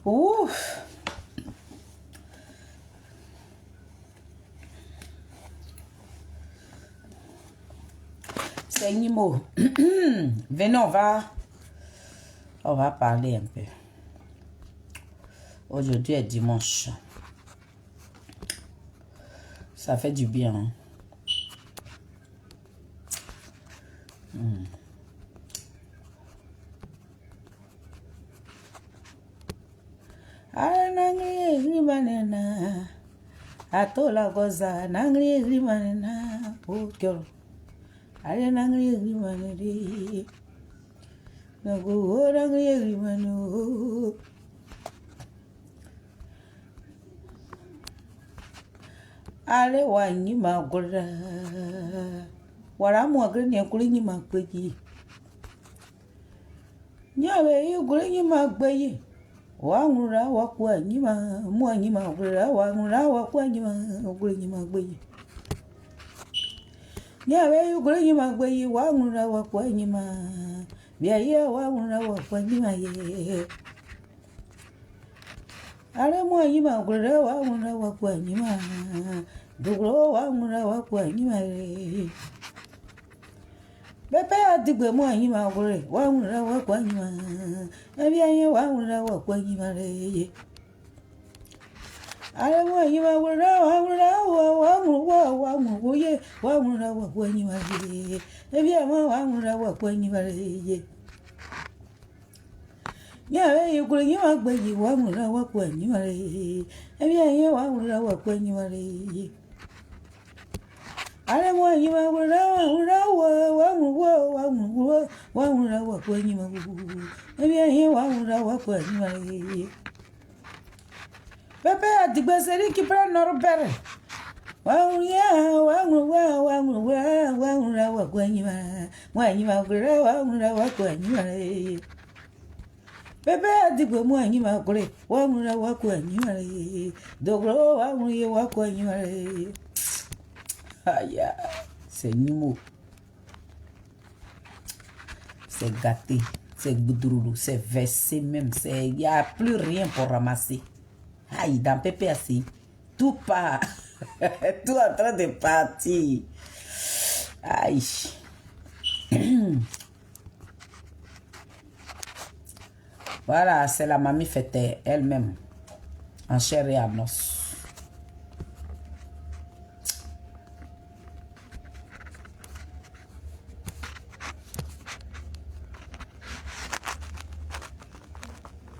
Ouf. C'est Nimo. Venez, on va parler un peu. Aujourd'hui est dimanche. Ça fait du bien. Hein? Atola goza nangri grimanena pokyo. Ale nangri grimanedi. Nago nangri grimanu. Ale wanyi magora. Wara mo agre ni akuri ni magbeji. Nyawe yu gure ni magbeji. Wangura wakwa nyima mwa nyima gura wangura wakwa nyima gura nyima gbeji. Nyawe yu gure nyima gbeji wangura wakwa nyima. Bia ye wangura wakwa nyima ye. Ale mwa nyima gura wangura wakwa nyima. Dugro wangura wakwa nyima ye. Pepe adigbe mwa nyima gura wangura wakwa nyima. Bia ye wangura wakwa nyima ye. Ale mwa nyima gura wangura wangura wakwa nyima ye. Bia mwa wangura wakwa nyima ye. Nyawe yu gura nyima gbeji wangura wakwa nyima ye. Bia ye wangura wakwa nyima ye. Ale mwa nyima gura wangura wakwa nyima Bia ye wangura wakwa nyima ye. Pepe adigbe seri ki pra Norbert. Wangura wakwa nyima. Mwa nyima gura wangura wakwa nyima ye. Pepe adigbe mwa nyima gura wangura wakwa nyima ye. Dogro wangura wakwa nyima ye. Aïe, c'est Nimo. C'est gâté, c'est goudroulou, c'est versé même. Il n'y a plus rien pour ramasser. Aïe, dans Pépé assis, tout part. Tout en train de partir. Aïe. Voilà, c'est la mamie fêtée elle-même, en chair et en os.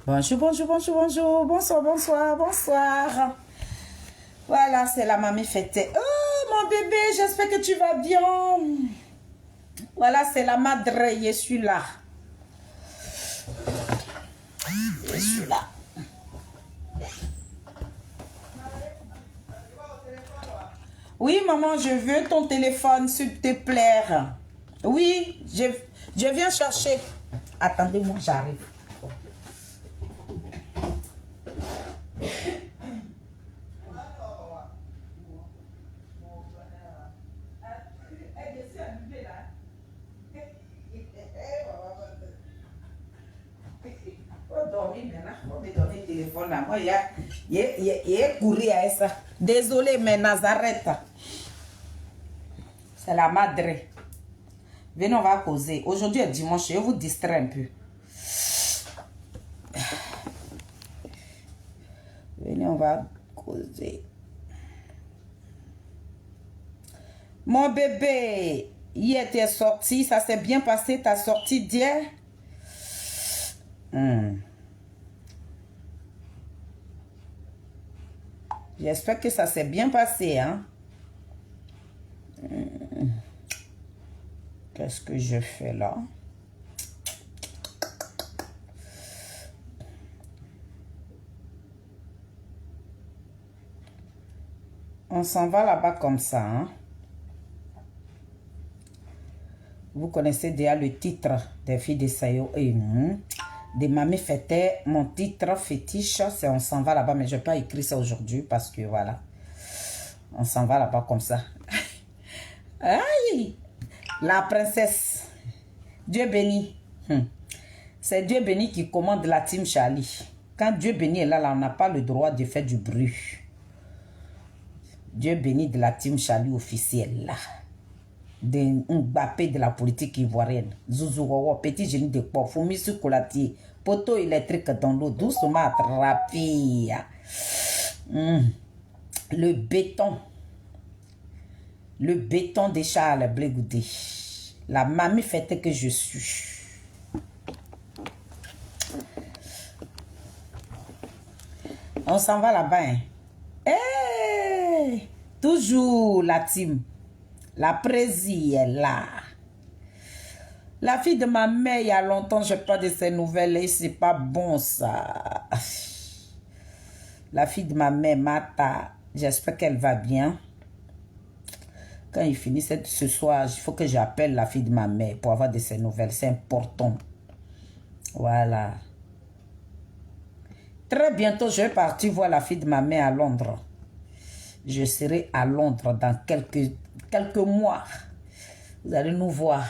Bonjour, bonjour, bonjour, bonjour, bonsoir, bonsoir, bonsoir. Voilà, c'est la mamie fêtée. Oh, mon bébé, j'espère que tu vas bien. Voilà, c'est la madre, je suis là. Je suis là. Oui, maman, je veux ton téléphone, s'il te plaît. Oui, je viens chercher. Attendez-moi, j'arrive. Désolé, mais Nazareth. C'est la madre. Venez, on va causer. Aujourd'hui est dimanche, je vous distrais un peu. Venez, on va causer. Mon bébé, hier tu es sorti, ça s'est bien passé, ta sortie d'hier? J'espère que ça s'est bien passé, hein? Qu'est-ce que je fais là? On s'en va là-bas comme ça, hein? Vous connaissez déjà le titre des filles de Sayo et de Mamie Fêtée. Mon titre fétiche, c'est On s'en va là-bas, mais je n'ai pas écrit ça aujourd'hui parce que voilà. On s'en va là-bas comme ça. Aïe! La princesse. Dieu béni. C'est Dieu béni qui commande la team Charlie. Quand Dieu béni est là, là on n'a pas le droit de faire du bruit. Dieu béni de la team Charlie officielle là. De Mbappé de la politique ivoirienne. Zouzou, petit génie de port, Foumi sur colatier, poteau électrique dans l'eau, doucement attrapé. Le béton de Charles Blé-Goudé. La mamie fête que je suis. On s'en va là-bas. Hein? Hey! Toujours la team. La présie est là. La fille de ma mère, il y a longtemps, je n'ai pas de ses nouvelles et c'est pas bon ça. La fille de ma mère, Mata, j'espère qu'elle va bien. Quand il finit ce soir, il faut que j'appelle la fille de ma mère pour avoir de ses nouvelles. C'est important. Voilà. Très bientôt, je vais partir voir la fille de ma mère à Londres. Je serai à Londres dans quelques mois. Vous allez nous voir.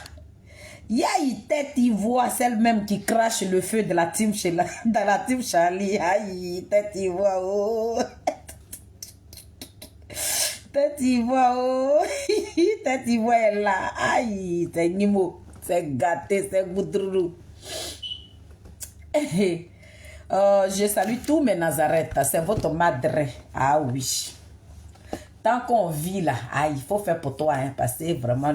Il y a une tête ivoire, celle-même qui crache le feu de la team dans la team Charlie. Aïe, tête ivoire, oh. Tête ivoire, oh. Tête ivoire est là. Aïe, c'est Nimo, c'est gâté, c'est goudrou. Je salue tous mes Nazareth. C'est votre madre. Ah oui. Tant qu'on vit là, ah, il faut faire pour toi, hein, parce que vraiment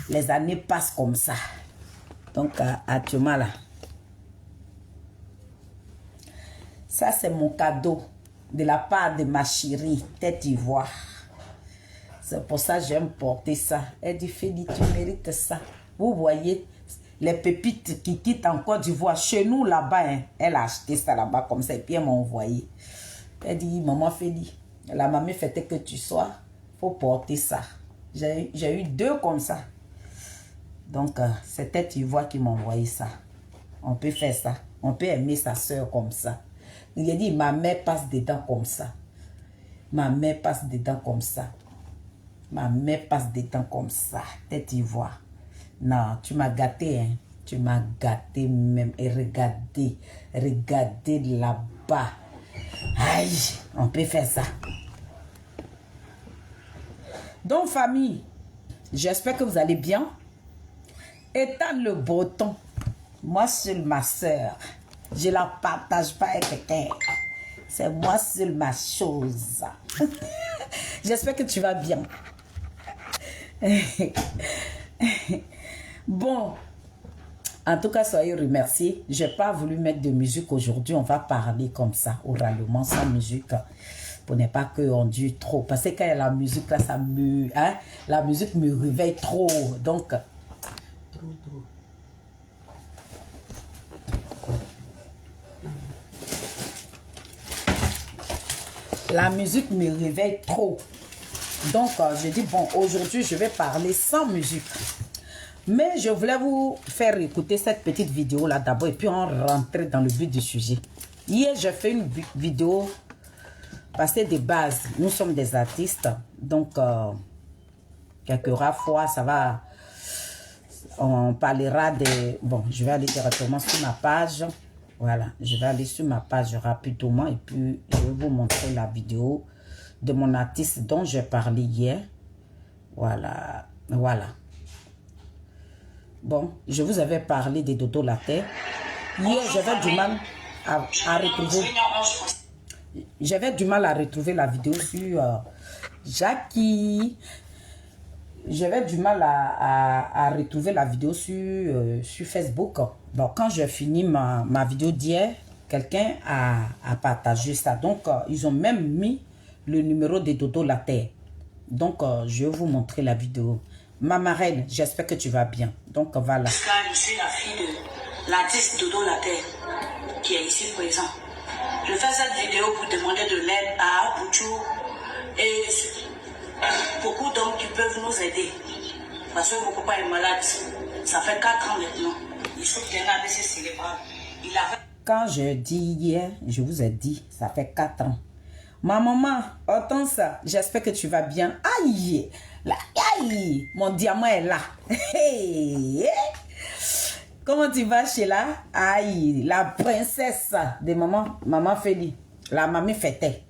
les années passent comme ça. Donc, actuellement là, ça c'est mon cadeau de la part de ma chérie, tête ivoire. C'est pour ça que j'aime porter ça. Elle dit, Feli, tu mérites ça. Vous voyez, les pépites qui quittent en Côte d'Ivoire, chez nous là-bas, hein, elle a acheté ça là-bas comme ça et puis elle m'a envoyé. Elle dit, maman Feli, la mamie fêtait que tu sois, faut porter ça. J'ai eu 2 comme ça. Donc, c'est tête ivoire qui m'a envoyé ça. On peut faire ça. On peut aimer sa soeur comme ça. Il a dit, ma mère passe dedans comme ça. Ma mère passe dedans comme ça. Ma mère passe dedans comme ça. Tête ivoire. Non, tu m'as gâté, hein. Tu m'as gâté même. Et regardez là-bas. Aïe, on peut faire ça. Donc, famille, j'espère que vous allez bien. Étant le breton, moi seule ma soeur, je ne la partage pas avec quelqu'un. C'est moi seule ma chose. J'espère que tu vas bien. Bon, en tout cas, soyez remerciés. Je n'ai pas voulu mettre de musique aujourd'hui. On va parler comme ça, oralement, sans musique. Pour ne pas qu'on dure trop. Parce que quand il y a la musique, là, ça me... Hein, la musique me réveille trop. Donc... La musique me réveille trop. Donc, je dis, bon, aujourd'hui, je vais parler sans musique. Mais je voulais vous faire écouter cette petite vidéo-là d'abord et puis on rentrer dans le but du sujet. Hier, j'ai fait une vidéo parce que de base, nous sommes des artistes. Donc, quelques rares fois, ça va... On parlera de... Bon, je vais aller directement sur ma page. Voilà, je vais aller sur ma page rapidement et puis je vais vous montrer la vidéo de mon artiste dont j'ai parlé hier. Voilà, voilà. Bon, je vous avais parlé de Dodo la Terre. Hier, j'avais du mal à retrouver... J'avais du mal à retrouver la vidéo sur Jackie. J'avais du mal à retrouver la vidéo sur Facebook. Bon, quand j'ai fini ma vidéo d'hier, quelqu'un a partagé ça. Donc, ils ont même mis le numéro de Dodo la Terre. Donc, je vais vous montrer la vidéo. Ma marraine, j'espère que tu vas bien. Donc, voilà. Je suis la fille de l'artiste Dodo la Terre qui est ici présent. Je fais cette vidéo pour demander de l'aide à Bouchou et beaucoup d'hommes qui peuvent nous aider. Parce que mon papa est malade. Ça fait 4 ans maintenant. Il souffre d'un AVC cérébral. Il avait... Quand je dis hier, je vous ai dit, ça fait 4 ans. Ma maman, entends ça. J'espère que tu vas bien. Aïe, là, aïe, mon diamant est là. Hey, hey. Comment tu vas, Sheila? Aïe, la princesse de maman Félie. La mamie fêtait.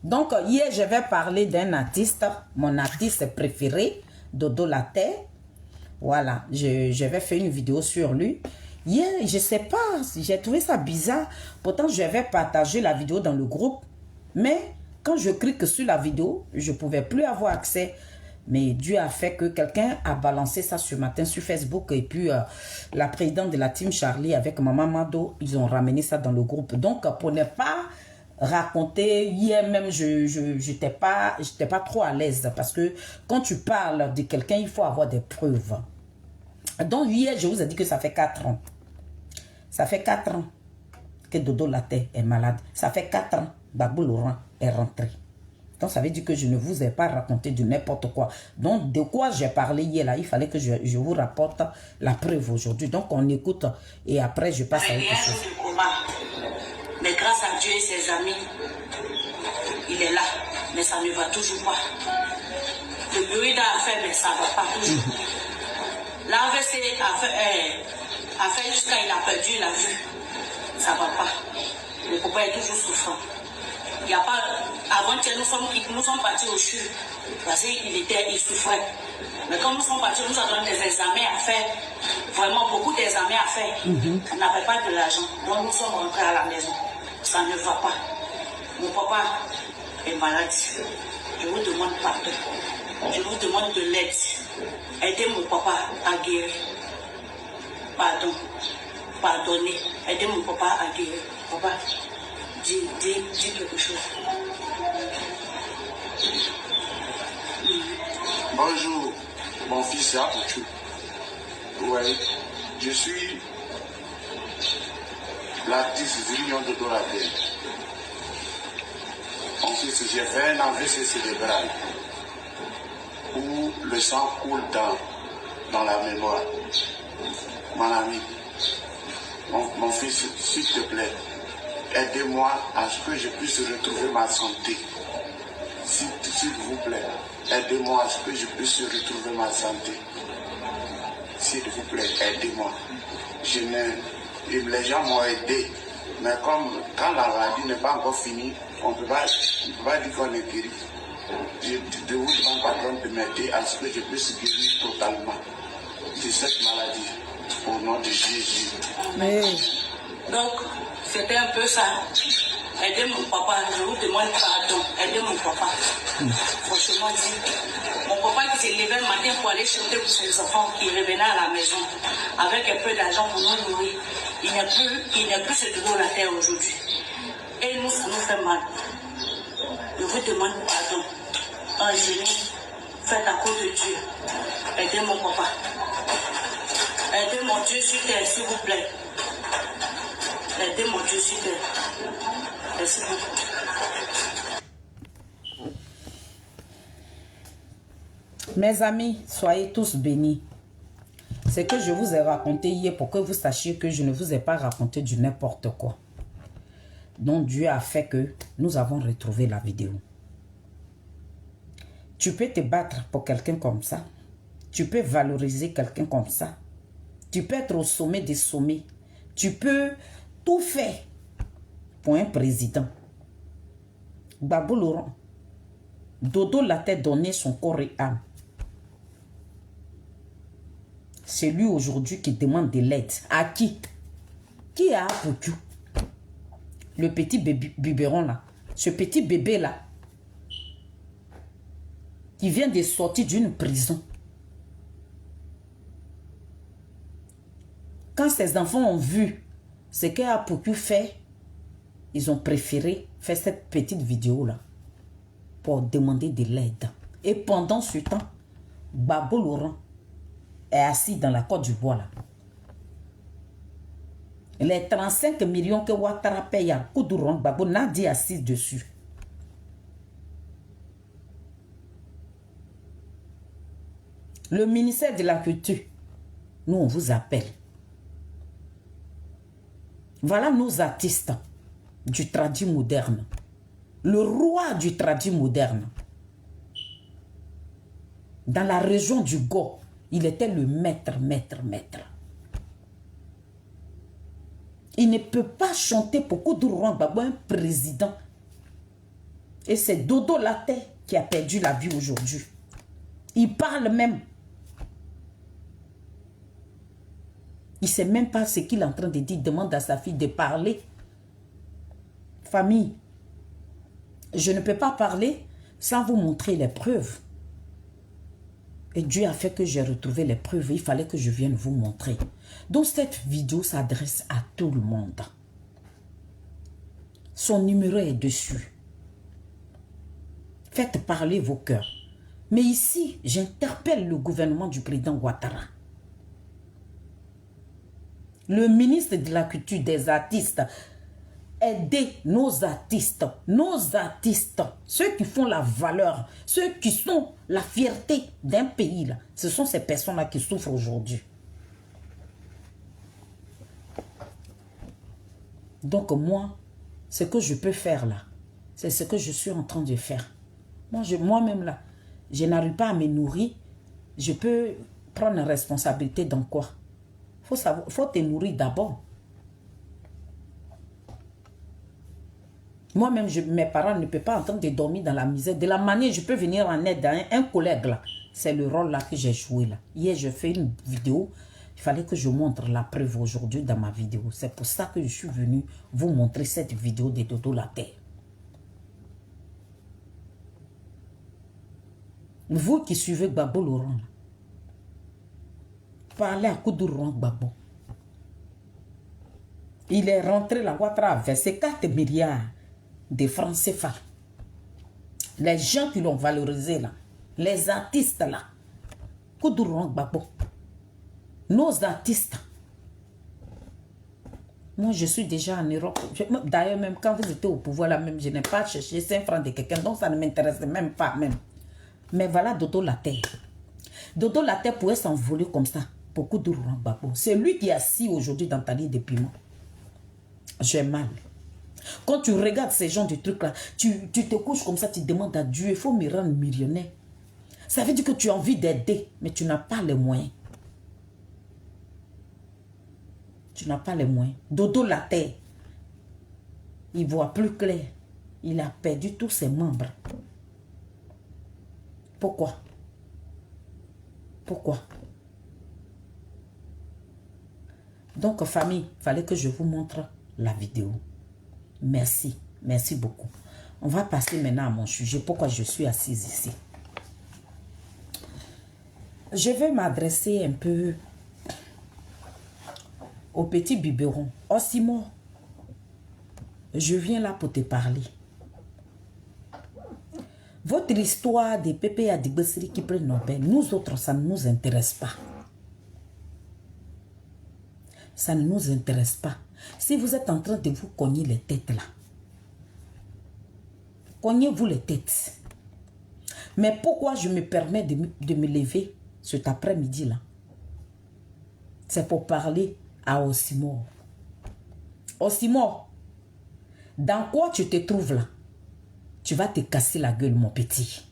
Donc, hier, je vais parler d'un artiste, mon artiste préféré, Dodo Latte. Voilà, je vais faire une vidéo sur lui. Hier, je ne sais pas, j'ai trouvé ça bizarre. Pourtant, je vais partager la vidéo dans le groupe. Mais quand je clique sur la vidéo, je ne pouvais plus avoir accès. Mais Dieu a fait que quelqu'un a balancé ça ce matin sur Facebook. Et puis, la présidente de la team Charlie avec Maman Mado, ils ont ramené ça dans le groupe. Donc, pour ne pas raconter, hier même, je n'étais pas trop à l'aise. Parce que quand tu parles de quelqu'un, il faut avoir des preuves. Donc, hier, je vous ai dit que ça fait 4 ans. Ça fait 4 ans que Dodo Latte est malade. Ça fait 4 ans, Babou Laurent est rentré. Donc, ça veut dire que je ne vous ai pas raconté de n'importe quoi. Donc, de quoi j'ai parlé hier, là, il fallait que je vous rapporte la preuve aujourd'hui. Donc, on écoute et après, je passe à autre chose. Mais grâce à Dieu et ses amis, il est là. Mais ça ne va toujours pas. Le bruit a fait, mais ça ne va pas toujours. L'AVC a fait jusqu'à il a perdu la vue. Ça ne va pas. Le copain est toujours souffrant. Il y a pas, avant-hier, nous sommes partis au CHU parce qu'il souffrait. Mais quand nous sommes partis, nous avons des examens à faire, vraiment beaucoup d'examens à faire. On n'avait pas de l'argent, donc nous sommes rentrés à la maison. Ça ne va pas. Mon papa est malade. Je vous demande pardon. Je vous demande de l'aide. Aidez mon papa à guérir. Pardon. Pardonnez. Aidez mon papa à guérir. Papa, dis quelque chose. Bonjour, mon fils Apouchou. Oui, je suis l'artiste Zignon de Dodo Latte. Mon fils, j'ai fait un AVC cérébral où le sang coule dans la mémoire. Mon ami, mon fils, s'il te plaît, aidez-moi à ce que je puisse retrouver ma santé. S'il vous plaît, aidez-moi à ce que je puisse retrouver ma santé. S'il vous plaît, aidez-moi. Les gens m'ont aidé, mais comme quand la maladie n'est pas encore finie, on ne peut pas dire qu'on est guéri. Je vous demande pardon de m'aider à ce que je puisse guérir totalement de cette maladie. Au nom de Jésus. Mais... Donc, c'était un peu ça. Aidez mon papa, je vous demande pardon. Aidez mon papa. Franchement dit, mon papa qui s'est levé le matin pour aller chanter pour ses enfants, qui revenait à la maison avec un peu d'argent pour nous nourrir. Il n'est plus ce Dodo Latte aujourd'hui. Et nous, ça nous fait mal. Je vous demande pardon. Angélique, faites à cause de Dieu. Aidez mon papa. Aidez mon Dieu sur terre, s'il vous plaît. Aidez mon Dieu sur terre. Merci beaucoup. Mes amis, soyez tous bénis. Ce que je vous ai raconté hier pour que vous sachiez que je ne vous ai pas raconté du n'importe quoi. Donc Dieu a fait que nous avons retrouvé la vidéo. Tu peux te battre pour quelqu'un comme ça. Tu peux valoriser quelqu'un comme ça. Tu peux être au sommet des sommets. Tu peux tout faire pour un président. Babou Laurent, Dodo Latte donné son corps et âme. C'est lui aujourd'hui qui demande de l'aide. À qui? Qui a Apouchou? Le petit biberon là. Ce petit bébé là. Qui vient de sortir d'une prison. Quand ces enfants ont vu ce qu'Apouchou fait, ils ont préféré faire cette petite vidéo là pour demander de l'aide. Et pendant ce temps, Babou Laurent est assis dans la Côte d'Ivoire là. Les 35 millions que Ouattara paye à Kouduron, Babou n'a dit assis dessus. Le ministère de la Culture, nous on vous appelle. Voilà nos artistes du tradi moderne. Le roi du tradi moderne. Dans la région du Go, il était le maître. Il ne peut pas chanter pour Koudou Gbagbo, un président. Et c'est Dodo Latte qui a perdu la vie aujourd'hui. Il parle même. Il ne sait même pas ce qu'il est en train de dire. Il demande à sa fille de parler. Famille, je ne peux pas parler sans vous montrer les preuves. Et Dieu a fait que j'ai retrouvé les preuves. Il fallait que je vienne vous montrer. Donc cette vidéo s'adresse à tout le monde. Son numéro est dessus. Faites parler vos cœurs. Mais ici, j'interpelle le gouvernement du président Ouattara. Le ministre de la Culture, des artistes. Aidez nos artistes, ceux qui font la valeur, ceux qui sont la fierté d'un pays. Là. Ce sont ces personnes-là qui souffrent aujourd'hui. Donc moi, ce que je peux faire là, c'est ce que je suis en train de faire. Moi-même là, je n'arrive pas à me nourrir. Je peux prendre une responsabilité dans quoi? Faut te nourrir d'abord. Moi-même, mes parents ne peuvent pas entendre de dormir dans la misère. De la manière, je peux venir en aide à un collègue là. C'est le rôle là que j'ai joué là. Hier, je fais une vidéo. Il fallait que je montre la preuve aujourd'hui dans ma vidéo. C'est pour ça que je suis venu vous montrer cette vidéo de Dodo Latte. Vous qui suivez Gbagbo Laurent, parlez à Koudou Gbagbo. Il est rentré la Ouattara à verser 4 milliards de francs CFA. Les gens qui l'ont valorisé là, les artistes là, Koudou Gbagbo, nos artistes. Moi, je suis déjà en Europe. D'ailleurs, même quand vous étiez au pouvoir là, même je n'ai pas cherché 5 francs de quelqu'un, donc ça ne m'intéresse même pas même. Mais voilà Dodo Latte. Dodo Latte pouvait s'envoler comme ça pour Koudou Gbagbo. C'est lui qui est assis aujourd'hui dans ta lit de piment. J'ai mal. Quand tu regardes ces gens de trucs là, tu te couches comme ça, tu demandes à Dieu, il faut me rendre millionnaire. Ça veut dire que tu as envie d'aider, mais tu n'as pas les moyens. Tu n'as pas les moyens. Dodo Latte, il voit plus clair. Il a perdu tous ses membres. Pourquoi? Pourquoi? Donc, famille, il fallait que je vous montre la vidéo. Merci. Merci beaucoup. On va passer maintenant à mon sujet. Pourquoi je suis assise ici? Je vais m'adresser un peu au petit biberon. Oh Simon, je viens là pour te parler. Votre histoire de Pépé Adigbesiri qui prennent Nobel, nous autres, ça ne nous intéresse pas. Ça ne nous intéresse pas. Si vous êtes en train de vous cogner les têtes là, cognez-vous les têtes. Mais pourquoi je me permets de me lever cet après-midi là? C'est pour parler à Osimo. Osimo, dans quoi tu te trouves là? Tu vas te casser la gueule, mon petit.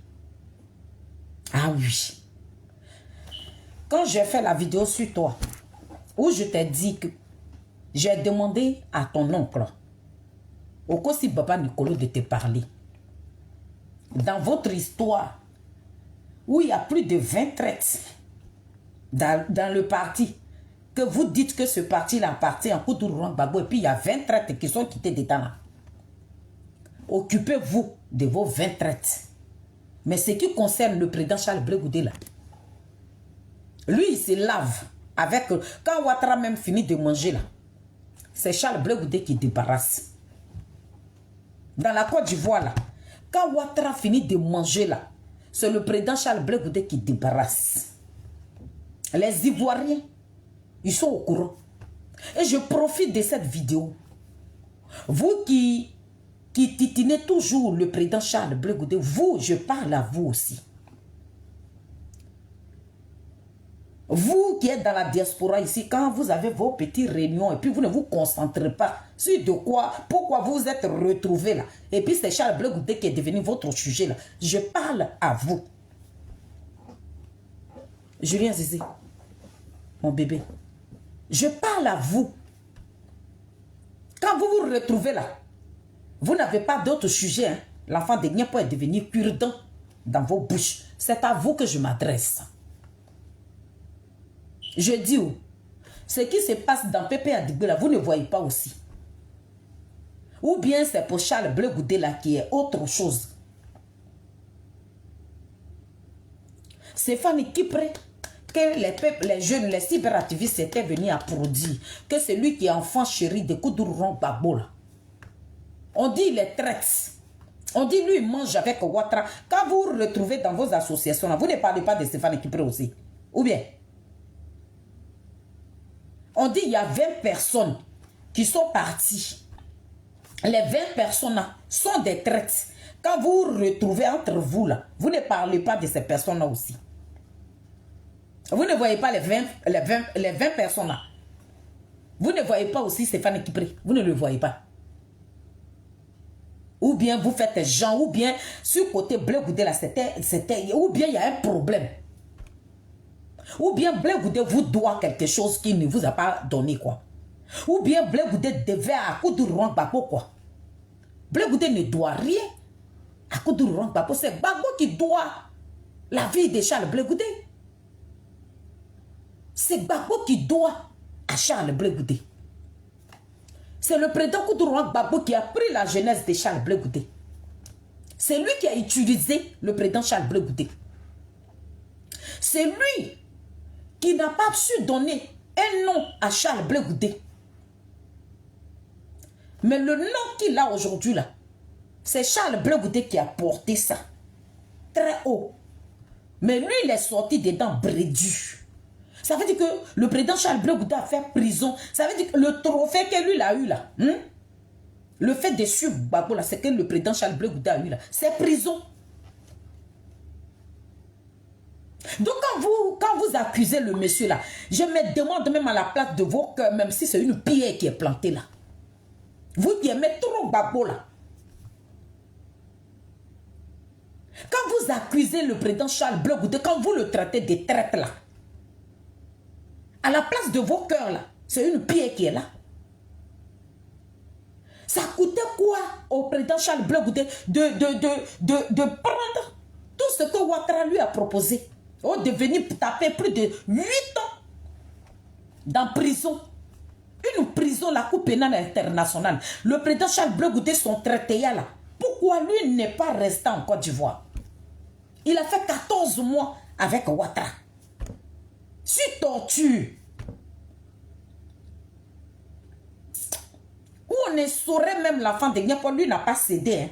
Ah oui. Quand j'ai fait la vidéo sur toi, où je t'ai dit que j'ai demandé à ton oncle, Okosi Baba Nicolo, de te parler. Dans votre histoire, où il y a plus de 20 traites dans le parti, que vous dites que ce parti-là appartient à Koudou Gbagbo, et puis il y a 20 traites qui sont quittées dedans là. Occupez-vous de vos 20 traites. Mais ce qui concerne le président Charles Blé Goudé là, lui il se lave avec... Quand Ouattara même finit de manger là, c'est Charles Blé Goudé qui débarrasse. Dans la Côte d'Ivoire là, quand Ouattara finit de manger là, c'est le président Charles Blé Goudé qui débarrasse. Les Ivoiriens, ils sont au courant. Et je profite de cette vidéo. Vous qui titinez toujours le président Charles Blé Goudé, vous, je parle à vous aussi. Vous qui êtes dans la diaspora ici, quand vous avez vos petites réunions et puis vous ne vous concentrez pas sur de quoi, pourquoi vous êtes retrouvés là. Et puis c'est Charles Blé Goudé qui est devenu votre sujet là. Je parle à vous. Julien Zizé, mon bébé. Je parle à vous. Quand vous vous retrouvez là, vous n'avez pas d'autre sujet. Hein? L'enfant de Gnepo est devenu cure-dent dans vos bouches. C'est à vous que je m'adresse. Je dis où? Ce qui se passe dans Pépé Adigbe là, vous ne voyez pas aussi. Ou bien c'est pour Charles Bleu Goudé là qui est autre chose. C'est Fanny Kipré que les jeunes, les cyberactivistes étaient venus à produire. Que c'est lui qui est enfant chéri de Koudourou Babo là. On dit il est traite. On dit lui il mange avec Ouattara. Quand vous vous retrouvez dans vos associations là, vous ne parlez pas de Stéphane Kipré aussi. Ou bien? On dit il y a 20 personnes qui sont parties. Les 20 personnes là sont des traites. Quand vous vous retrouvez entre vous là, vous ne parlez pas de ces personnes là aussi. Vous ne voyez pas les 20 personnes là. Vous ne voyez pas aussi Stéphane Kipré. Vous ne le voyez pas. Ou bien vous faites gens, ou bien sur côté Bleu Goudé là, ou bien il y a un problème. Ou bien Bleu Goudé vous doit quelque chose qu'il ne vous a pas donné quoi. Ou bien Bleu Goudé devait à Koudourou Babo quoi. Bleu Goudé ne doit rien à Koudourou Babo. C'est Babo qui doit la vie de Charles Bleu Goudé. C'est Babo qui doit à Charles Bleu Goudé. C'est le président Koudourou Babo qui a pris la jeunesse de Charles Bleu Goudé. C'est lui qui a utilisé le président Charles Bleu Goudé. C'est lui qui n'a pas su donner un nom à Charles Bleu Goudé. Mais le nom qu'il a aujourd'hui là, c'est Charles Bleu Goudé qui a porté ça. Très haut. Mais lui, il est sorti dedans brédu. Ça veut dire que le président Charles Bleu Goudé a fait prison. Ça veut dire que le trophée que lui il a eu là, le fait de suivre Babo là, c'est que le président Charles Bleu Goudé a eu là, c'est prison. Donc quand vous accusez le monsieur là, je me demande même à la place de vos cœurs, même si c'est une pierre qui est plantée là. Vous qui aimez trop Babo là. Quand vous accusez le président Charles Bleu Goudé, quand vous le traitez de traite là, à la place de vos cœurs là, c'est une pierre qui est là. Ça coûtait quoi au président Charles Bleu Goudé de prendre tout ce que Ouattara lui a proposé, de venir taper plus de 8 ans dans prison. Une prison, la Cour pénale internationale. Le président Charles Bleu Goudé, son traité là. Pourquoi lui n'est pas resté en Côte d'Ivoire? Il a fait 14 mois avec Ouattara. Sur torture. Où on ne saurait même l'enfant de Gnepo, lui n'a pas cédé. Hein.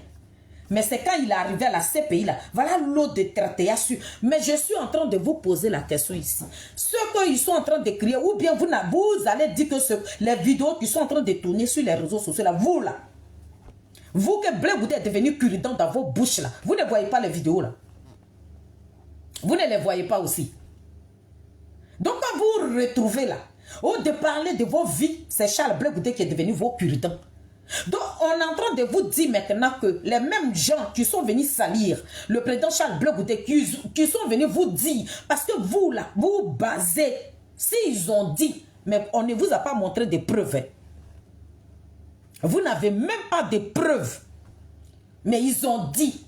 Mais c'est quand il est arrivé à la CPI là, voilà l'eau de traité à su. Mais je suis en train de vous poser la question ici. Ceux qu'ils sont en train de crier, ou bien vous allez dire que les vidéos qui sont en train de tourner sur les réseaux sociaux là, vous là, vous que Bleu Goudé est devenu cure-dent dans vos bouches là, vous ne voyez pas les vidéos là. Vous ne les voyez pas aussi. Donc quand vous vous retrouvez là, au de parler de vos vies, c'est Charles Bleu Goudé qui est devenu vos cure-dents. Donc on est en train de vous dire maintenant que les mêmes gens qui sont venus salir le président Charles Bleu Goudé, qui sont venus vous dire, parce que vous là, vous basez, s'ils ont dit, mais on ne vous a pas montré des preuves. Hein. Vous n'avez même pas de preuves. Mais ils ont dit.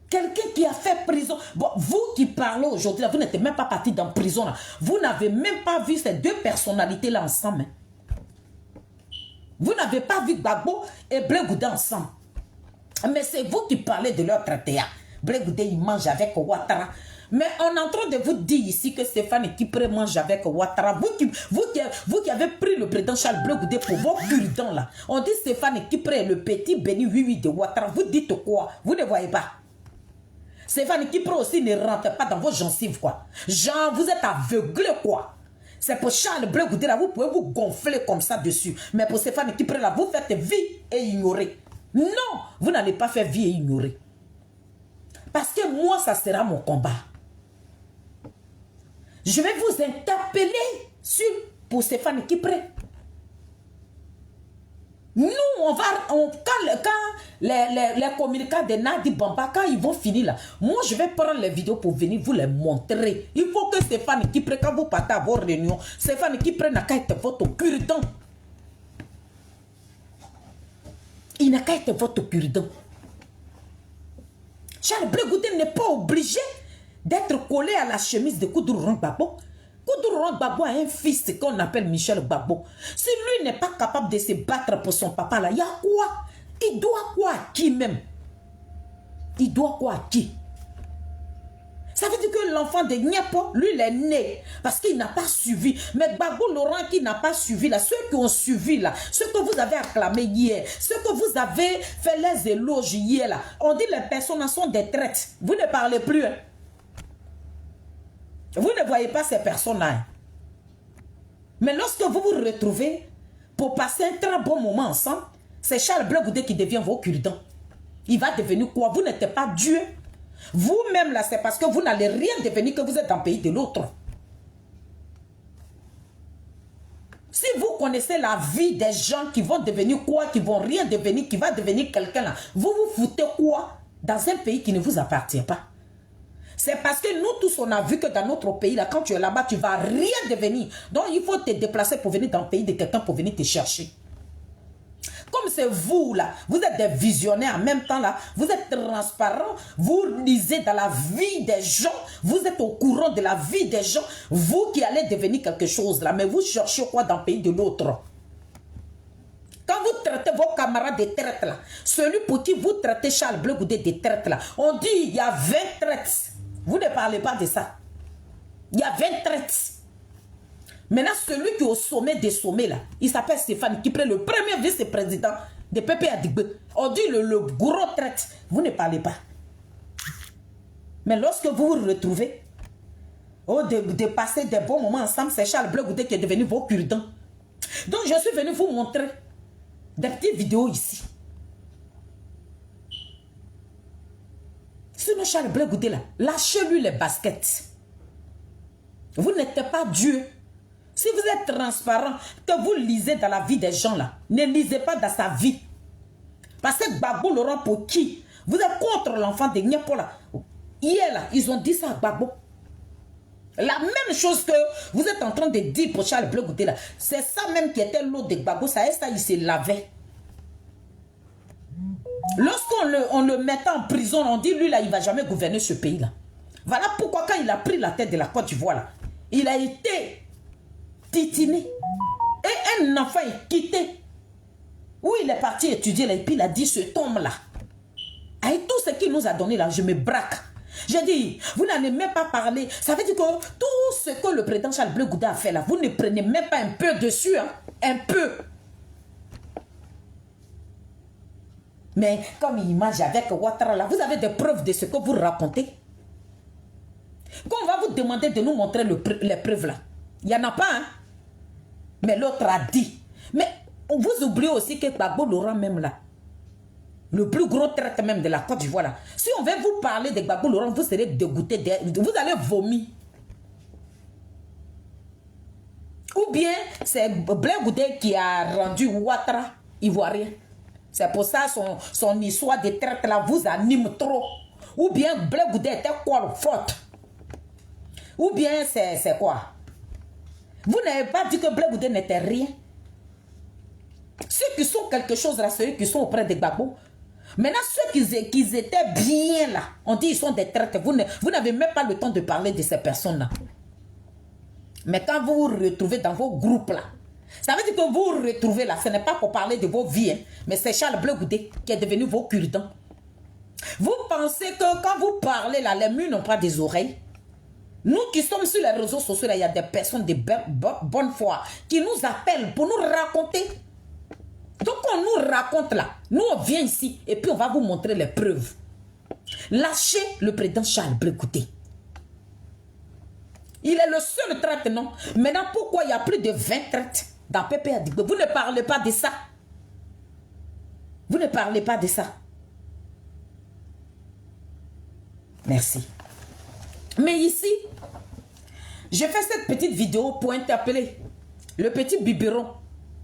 Quelqu'un qui a fait prison. Bon, vous qui parlez aujourd'hui, vous n'êtes même pas parti dans prison. Là. Vous n'avez même pas vu ces deux personnalités-là ensemble. Hein. Vous n'avez pas vu Gbagbo et Bleu Goudé ensemble. Mais c'est vous qui parlez de leur traité. Bleu Goudé, il mange avec Ouattara. Mais on est en train de vous dire ici que Stéphane Kipré mange avec Ouattara. Vous qui avez pris le président Charles Bleu Goudé pour vos cure-dents là. On dit Stéphane Kipré est le petit béni oui de Ouattara. Vous dites quoi? Vous ne voyez pas. Stéphane Kipré aussi ne rentre pas dans vos gencives quoi. Genre, vous êtes aveuglé quoi. C'est pour Charles Bleu Goudé là, vous pouvez vous gonfler comme ça dessus. Mais pour Stéphane Kipré là, vous faites vie et ignorer. Non, vous n'allez pas faire vie et ignorer. Parce que moi, ça sera mon combat. Je vais vous interpeller pour Stéphane Kipré. Nous, quand les communicants de Nadi Bamba, quand ils vont finir là, moi je vais prendre les vidéos pour venir vous les montrer. Il faut que Stéphane Kipré, quand vous partez à vos réunions, Stéphane Kipré n'a qu'à être votre cure-dent. il n'a qu'à être votre cure-dent. Charles Blé Goudé n'est pas obligé d'être collé à la chemise de Koudou Laurent Gbagbo. Koudou Laurent Gbagbo a un fils qu'on appelle Michel Gbagbo. Si lui n'est pas capable de se battre pour son papa là, il y a quoi? Il doit quoi à qui même? Il doit quoi à qui? Ça veut dire que l'enfant de Niapo, lui, il est né parce qu'il n'a pas suivi. Mais Gbagbo Laurent qui n'a pas suivi, là, ceux qui ont suivi, là, ceux que vous avez acclamés hier, ceux que vous avez fait les éloges hier, là, on dit les personnes sont des traites. Vous ne parlez plus. Hein? Vous ne voyez pas ces personnes-là. Hein? Mais lorsque vous vous retrouvez pour passer un très bon moment ensemble, c'est Charles Blé Goudé qui devient vos cure-dents. Il va devenir quoi? Vous n'êtes pas Dieu. Vous-même là, c'est parce que vous n'allez rien devenir que vous êtes dans le pays de l'autre. Si vous connaissez la vie des gens qui vont devenir quoi, qui vont rien devenir, qui va devenir quelqu'un là, vous vous foutez quoi dans un pays qui ne vous appartient pas? C'est parce que nous tous on a vu que dans notre pays là, quand tu es là-bas, tu ne vas rien devenir. Donc il faut te déplacer pour venir dans le pays de quelqu'un pour venir te chercher. Comme c'est vous là, vous êtes des visionnaires en même temps là, vous êtes transparents, vous lisez dans la vie des gens, vous êtes au courant de la vie des gens, vous qui allez devenir quelque chose là, mais vous cherchez quoi dans le pays de l'autre? Quand vous traitez vos camarades de traite là, celui pour qui vous traitez Charles Blé Goudé de traite là, on dit il y a 20 traites. Vous ne parlez pas de ça. Il y a 20 traites. Maintenant, celui qui est au sommet des sommets, là, il s'appelle Stéphane Kipré, le premier vice-président de Pépé Adigbe. On dit le gros traite. Vous ne parlez pas. Mais lorsque vous vous retrouvez, de passer des bons moments ensemble, c'est Charles Blé Goudé qui est devenu vos cure-dents. Donc, je suis venu vous montrer des petites vidéos ici. Sinon, Charles Blé Goudé, là, lâchez-lui les baskets. Vous n'êtes pas Dieu. Si vous êtes transparent, que vous lisez dans la vie des gens là, ne lisez pas dans sa vie. Parce que Gbagbo Laurent pour qui? Vous êtes contre l'enfant de Niapo là. Hier là, ils ont dit ça à Gbagbo. La même chose que vous êtes en train de dire pour Charles Blé Goudé là. C'est ça même qui était l'eau de Gbagbo. Ça il se lavait. Lorsqu'on le mettait en prison, on dit lui là, il ne va jamais gouverner ce pays là. Voilà pourquoi quand il a pris la tête de la Côte d'Ivoire là, il a été titiné. Et un enfant est quitté. Où il est parti étudier là, et puis il a dit ce tome-là. Avec tout ce qu'il nous a donné là, je me braque. J'ai dit, vous n'allez même pas parler. Ça veut dire que tout ce que le président Charles Blé Goudé a fait là, vous ne prenez même pas un peu dessus. Hein? Un peu. Mais comme il mange avec Ouattara là, vous avez des preuves de ce que vous racontez. Quand on va vous demander de nous montrer les preuves là, il n'y en a pas. Hein? Mais l'autre a dit. Mais vous oubliez aussi que Gbagbo Laurent même là, le plus gros traite même de la Côte d'Ivoire là, si on veut vous parler de Gbagbo Laurent, vous serez dégoûté, vous allez vomir. Ou bien c'est Blé Goudé qui a rendu Ouattara ivoirien. C'est pour ça son histoire de traite là vous anime trop. Ou bien Blé Goudé était quoi faute. Ou bien c'est quoi? Vous n'avez pas dit que Blé Goudé n'était rien. Ceux qui sont quelque chose là, ceux qui sont auprès de Gbagbo. Maintenant, ceux qui étaient bien là, on dit ils sont des traites. Vous n'avez même pas le temps de parler de ces personnes-là. Mais quand vous vous retrouvez dans vos groupes là, ça veut dire que vous vous retrouvez là, ce n'est pas pour parler de vos vies, hein, mais c'est Charles Blé Goudé qui est devenu vos cure-dents. Vous pensez que quand vous parlez là, les murs n'ont pas des oreilles? Nous qui sommes sur les réseaux sociaux, là, il y a des personnes de bonne foi qui nous appellent pour nous raconter. Donc on nous raconte là, nous on vient ici et puis on va vous montrer les preuves. Lâchez le président Charles Blé Goudé. Il est le seul traite, non? Maintenant, pourquoi il y a plus de 20 traites dans Pépé Adigbe? Vous ne parlez pas de ça. Vous ne parlez pas de ça. Merci. Mais ici, je fais cette petite vidéo pour interpeller le petit biberon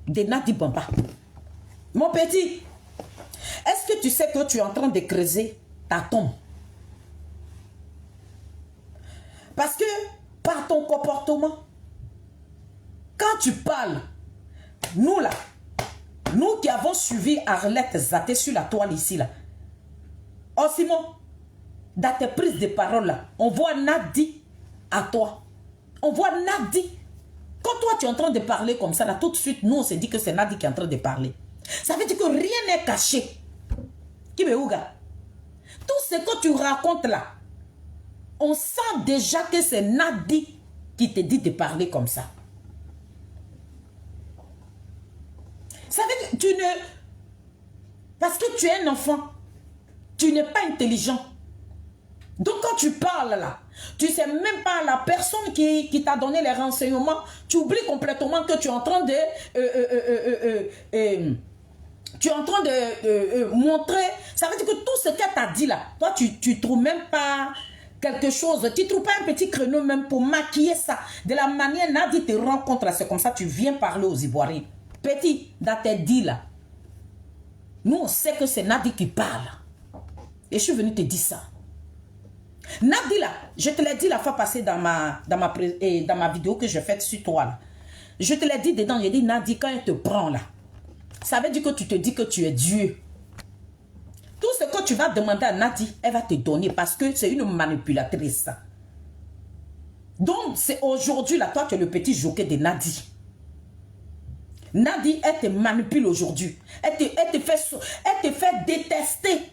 de Nadi Bamba. Mon petit, est-ce que tu sais que tu es en train de creuser ta tombe? Parce que par ton comportement, quand tu parles, nous là, Nous qui avons suivi Arlette Zaté sur la toile ici, là. Oh Simon, dans tes prises de parole, là, on voit Nadi à toi. On voit Nadi. Quand toi, tu es en train de parler comme ça, là, tout de suite, nous, on se dit que c'est Nadi qui est en train de parler. Ça veut dire que rien n'est caché. Kibeuga. Tout ce que tu racontes là, on sent déjà que c'est Nadi qui te dit de parler comme ça. Ça veut dire que tu ne... Parce que tu es un enfant, tu n'es pas intelligent. Donc quand tu parles là, tu ne sais même pas la personne qui t'a donné les renseignements, tu oublies complètement que tu es en train de... tu es en train de montrer... Ça veut dire que tout ce qu'elle t'a dit là, toi tu ne trouves même pas quelque chose, tu ne trouves pas un petit créneau même pour maquiller ça. De la manière Nadi te rencontre là, c'est comme ça, tu viens parler aux Ivoiriens. Petit, dans tes dits là, nous on sait que c'est Nadi qui parle. Et je suis venu te dire ça. Nadi là, je te l'ai dit la fois passée dans ma vidéo que j'ai faite sur toi là. Je te l'ai dit dedans, j'ai dit Nadi, quand elle te prend là, ça veut dire que tu te dis que tu es Dieu. Tout ce que tu vas demander à Nadi, elle va te donner parce que c'est une manipulatrice. Donc c'est aujourd'hui là, toi tu es le petit joker de Nadi. Nadi, elle te manipule aujourd'hui. Elle te fait détester.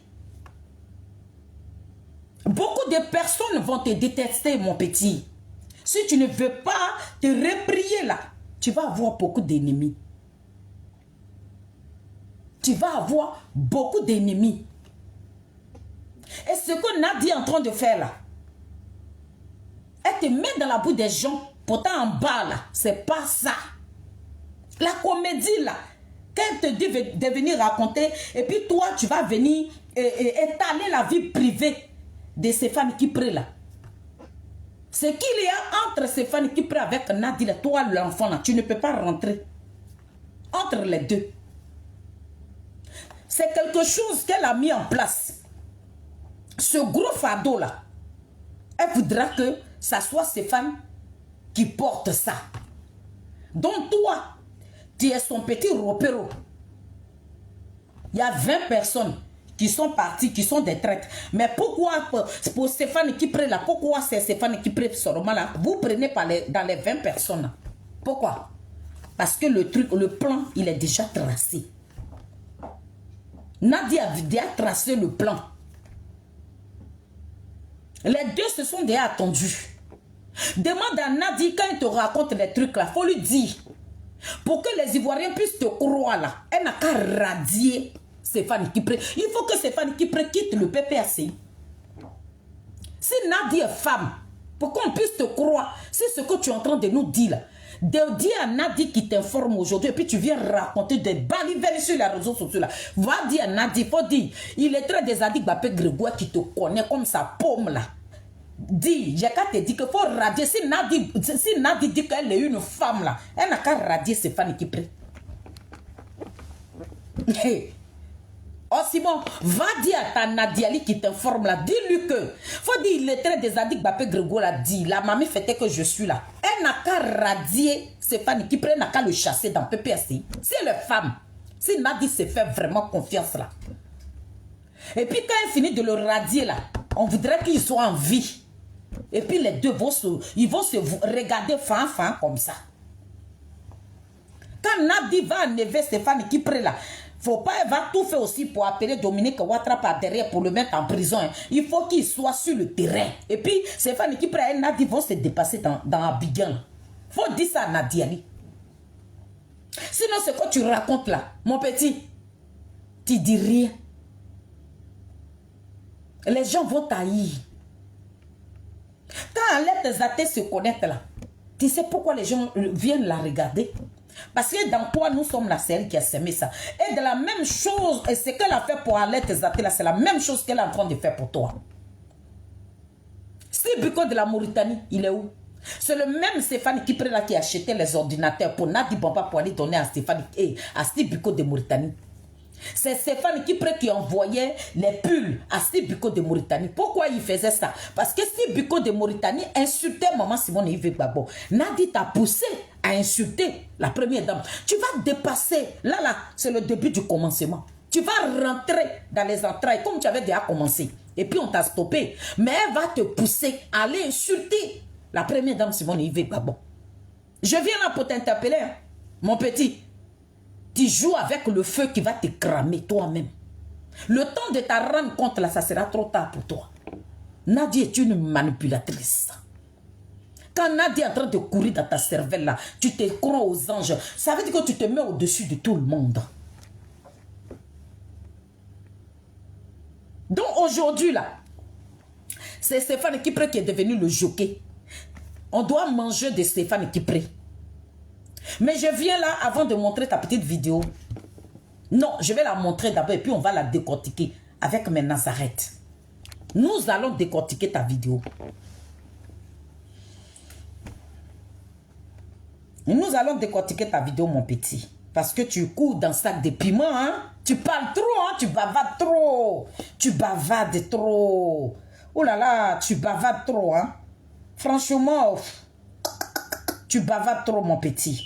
Beaucoup de personnes vont te détester, mon petit. Si tu ne veux pas te reprier là, tu vas avoir beaucoup d'ennemis. Tu vas avoir beaucoup d'ennemis. Et ce que Nadi est en train de faire là, elle te met dans la boue des gens. Pourtant en bas là, c'est pas ça. La comédie là, quand elle te dit de venir raconter, et puis toi tu vas venir étaler la vie privée de Stéphane Kipré là. Ce qu'il y a entre Stéphane Kipré avec Nadi là, toi l'enfant là, tu ne peux pas rentrer entre les deux. C'est quelque chose qu'elle a mis en place. Ce gros fardeau là, elle voudra que ça soit Stéphane qui porte ça. Donc toi, tu es son petit ropero. Il y a 20 personnes qui sont parties, qui sont des traîtres. Mais pourquoi pour Stéphane Kipré là, pourquoi c'est Stéphane Kipré seulement là? Vous prenez pas dans les 20 personnes là. Pourquoi? Parce que le plan, il est déjà tracé. Nadi a déjà tracé le plan. Les deux se sont déjà attendus. Demande à Nadi quand il te raconte les trucs là, il faut lui dire. Pour que les Ivoiriens puissent te croire là, elle n'a qu'à radier Stéphane Kipré. Il faut que Stéphane Kipré quitte le PPACI. Si Nadi est femme, pour qu'on puisse te croire, c'est ce que tu es en train de nous dire là. De dire à Nadi qui t'informe aujourd'hui, et puis tu viens raconter des balivelles sur les réseaux sociaux là. Va dire à Nadi, il faut dire, il est très des Adik Bapé Grégoire qui te connaît comme sa paume là. Dis, j'ai qu'à te dire qu'il faut radier. Si Nadi dit qu'elle est une femme là, elle n'a qu'à radier Stéphane Kipré. Hey. Oh Simon, va dire à ta Nadiali qui t'informe là, dis-lui que, faut dire, il est très des Adik Bapé Grégoire là, dit, la mamie fêtait que je suis là. Elle n'a qu'à radier Stéphane Kipré, n'a qu'à le chasser dans PPSI. C'est la femme. Si Nadi se fait vraiment confiance là. Et puis quand elle finit de le radier là, on voudrait qu'ils soient en vie. Et puis les deux vont se regarder fan comme ça. Quand Nadi va enlever Stéphane Kipré là, faut pas, elle va tout faire aussi pour appeler Dominique Ouattara par derrière pour le mettre en prison. Hein. Il faut qu'il soit sur le terrain. Et puis, Stéphane Kipré et Nadi vont se dépasser dans Abidjan. Faut dire ça à Nadiali. Sinon, ce que tu racontes là, mon petit, tu dis rien. Les gens vont taillir. Quand Arlette Zaté se connecte là, tu sais pourquoi les gens viennent la regarder? Parce que dans toi, nous sommes la série qui a semé ça. Et de la même chose, et ce qu'elle a fait pour Arlette Zaté là, c'est la même chose qu'elle est en train de faire pour toi. Steve Biko de la Mauritanie, il est où? C'est le même Stéphane Kipré là qui a acheté les ordinateurs pour Nadi Bamba pour aller donner à Stéphane et à Steve Biko de Mauritanie. C'est Stéphane Kipré qui envoyait les pulls à Steve Biko de Mauritanie. Pourquoi il faisait ça? Parce que Steve Biko de Mauritanie insultait maman Simone Yves Gbagbo. Nadi t'a poussé à insulter la première dame. Tu vas dépasser. Là, c'est le début du commencement. Tu vas rentrer dans les entrailles comme tu avais déjà commencé. Et puis on t'a stoppé. Mais elle va te pousser à aller insulter la première dame Simone Yves Gbagbo. Je viens là pour t'interpeller. Hein. Mon petit, tu joues avec le feu qui va te cramer toi-même. Le temps de ta rendre compte là, ça sera trop tard pour toi. Nadia est une manipulatrice. Quand Nadia est en train de courir dans ta cervelle là, tu te crois aux anges. Ça veut dire que tu te mets au-dessus de tout le monde. Donc aujourd'hui là, c'est Stéphane Kipré qui est devenu le jockey. On doit manger de Stéphane Kipré. Mais je viens là avant de montrer ta petite vidéo. Non, je vais la montrer d'abord et puis on va la décortiquer avec mes Nazareth. Nous allons décortiquer ta vidéo. Nous allons décortiquer ta vidéo, mon petit. Parce que tu cours dans sac de piment, hein? Tu parles trop, hein? Tu bavardes trop. Tu bavardes trop. Oh là là, tu bavardes trop, hein? Franchement, tu bavardes trop, mon petit.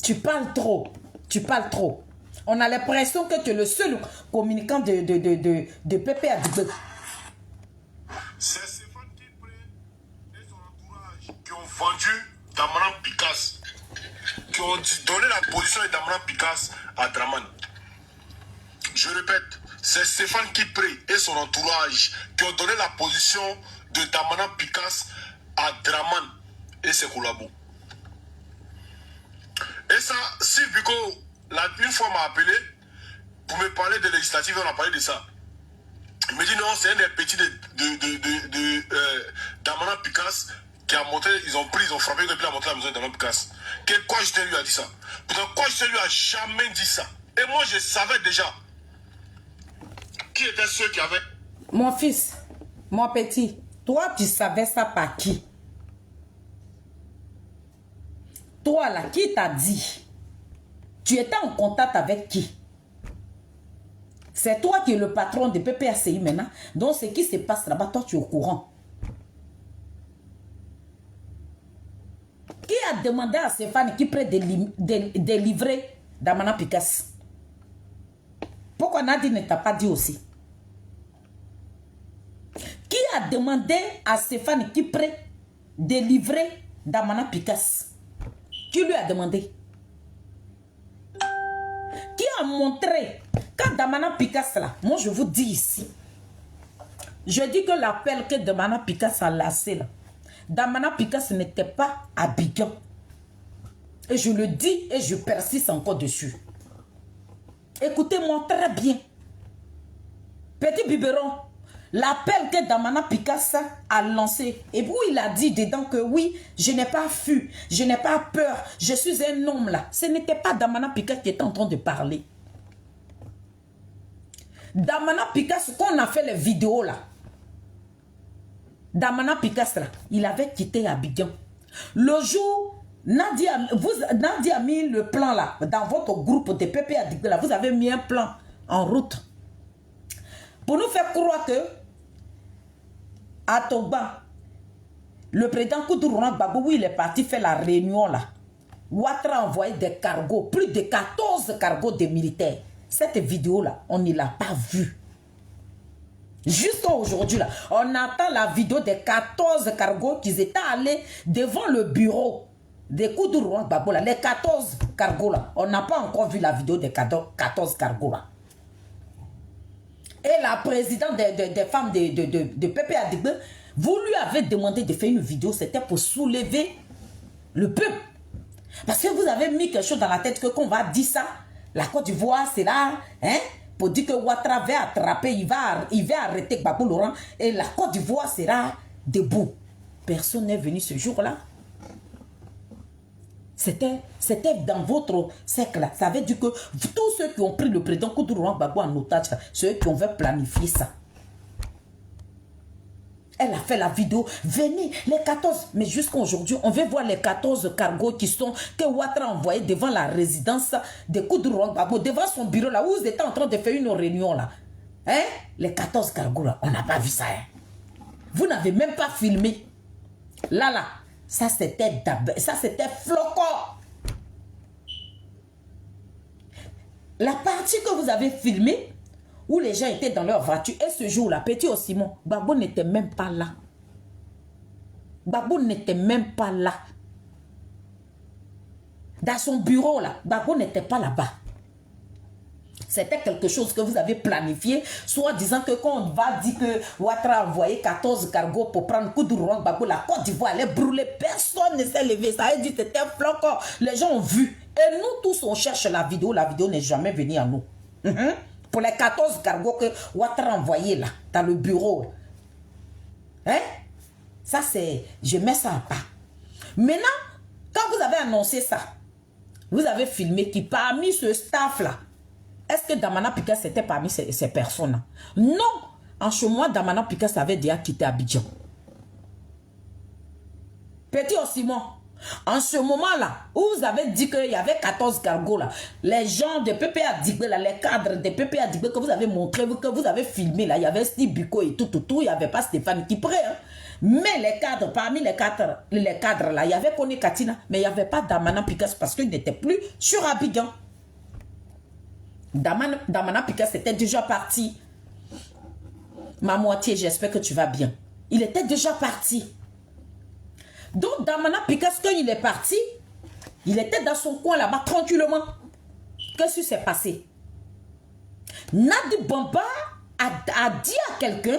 Tu parles trop. Tu parles trop. On a l'impression que tu es le seul communicant de Pépé Adigbe. C'est Stéphane Kipré et son entourage qui ont vendu Damana Picasse, qui ont donné la position de Damana Picasse à Draman. Je répète, c'est Stéphane Kipré et son entourage qui ont donné la position de Damana Picasse à Draman et ses collabos. Et ça, Sylvie Biko, une fois m'a appelé pour me parler de législative, on a parlé de ça. Il me dit non, c'est un des petits Damana Picasse qui a monté, ils ont frappé depuis la montée de la maison de Damana Picasse. Quoi je lui a dit ça? Pourquoi je lui a jamais dit ça? Et moi je savais déjà qui étaient ceux qui avaient. Mon fils, mon petit, toi tu savais ça par qui? Toi là, qui t'a dit? Tu étais en contact avec qui? C'est toi qui es le patron de PPACI maintenant. Donc ce qui se passe là-bas, toi tu es au courant. Qui a demandé à Stéphane Kipré de livrer Damana Picasse? Pourquoi Nadi ne t'a pas dit aussi? Qui a demandé à Stéphane Kipré de livrer Damana Picasse? Qui lui a demandé? Qui a montré? Quand Damana Picasse là, moi je vous dis ici, je dis que l'appel que Damana Picasse a lancé là, Damana Picasse n'était pas à Abidjan. Et je le dis et je persiste encore dessus. Écoutez-moi très bien. Petit biberon, l'appel que Damana Picasse a lancé, et puis il a dit dedans que oui, je n'ai pas fui, je n'ai pas peur, je suis un homme là. Ce n'était pas Damana Picasse qui était en train de parler. Damana Picasse, quand on a fait les vidéos là, Damana Picasse là, il avait quitté Abidjan. Le jour, Nadia a mis le plan là, dans votre groupe de Pépé Adigbe là, vous avez mis un plan en route. Pour nous faire croire que à Togba, le président Kourouran Gbagbo, où il est parti faire la réunion là, Ouattara a envoyé des cargos, plus de 14 cargos de militaires. Cette vidéo là, on ne l'a pas vue. Jusqu'à aujourd'hui là, on attend la vidéo des 14 cargos qui étaient allés devant le bureau de Kourouran Gbagbo là. Les 14 cargos là, on n'a pas encore vu la vidéo des 14 cargos là. Et la présidente des femmes de Pépé Adigbe, vous lui avez demandé de faire une vidéo, c'était pour soulever le peuple. Parce que vous avez mis quelque chose dans la tête que qu'on va dire ça, la Côte d'Ivoire c'est là, hein, pour dire que Ouattara va attraper, il va arrêter Gbagbo Laurent et la Côte d'Ivoire sera debout. Personne n'est venu ce jour-là. C'était dans votre cercle là. Ça veut dire que tous ceux qui ont pris le président Kourouran Gbagbo en otage, ceux qui ont fait planifier ça. Elle a fait la vidéo. Venez, les 14. Mais jusqu'à aujourd'hui, on veut voir les 14 cargos que Ouattara a envoyés devant la résidence de Kourouran Gbagbo, devant son bureau là, où ils étaient en train de faire une réunion là. Hein? Les 14 cargos là, on n'a pas vu ça. Hein? Vous n'avez même pas filmé. Là, Ça, c'était Flocon. La partie que vous avez filmée, où les gens étaient dans leur voiture, et ce jour-là, Petit Simon, Gbagbo n'était même pas là. Gbagbo n'était même pas là. Dans son bureau, là, Gbagbo n'était pas là-bas. C'était quelque chose que vous avez planifié, soit disant que quand on va dire que Ouattara a envoyé 14 cargos pour prendre Kourouron Gbagbo, la Côte d'Ivoire allait brûler, personne ne s'est levé. Ça a dit que c'était un flocon. Les gens ont vu. Et nous tous, on cherche la vidéo n'est jamais venue à nous. Pour les 14 cargos que Ouattara a envoyé là, dans le bureau. Hein? Ça, c'est... Je mets ça à part. Maintenant, quand vous avez annoncé ça, vous avez filmé qui parmi ce staff-là, est-ce que Damana Pikas était parmi ces personnes-là? Non. En ce moment, Damana Pikas avait déjà quitté Abidjan. Petit Simon, en ce moment-là, où vous avez dit qu'il y avait 14 cargos là, les gens de PPA Dibé, là, les cadres de PPA Dibé que vous avez montré, que vous avez filmé, là, il y avait Steve Biko et tout, il n'y avait pas Stéphane Kipré. Hein. Mais les cadres, parmi les cadres là, il y avait Kone Katina, mais il n'y avait pas Damana Pikas parce qu'il n'était plus sur Abidjan. Damana Pikas était déjà parti. Ma moitié, j'espère que tu vas bien. Il était déjà parti. Donc, Damana Pikas, quand il est parti, il était dans son coin là-bas, tranquillement. Qu'est-ce qui s'est passé? Nadi Bamba a dit à quelqu'un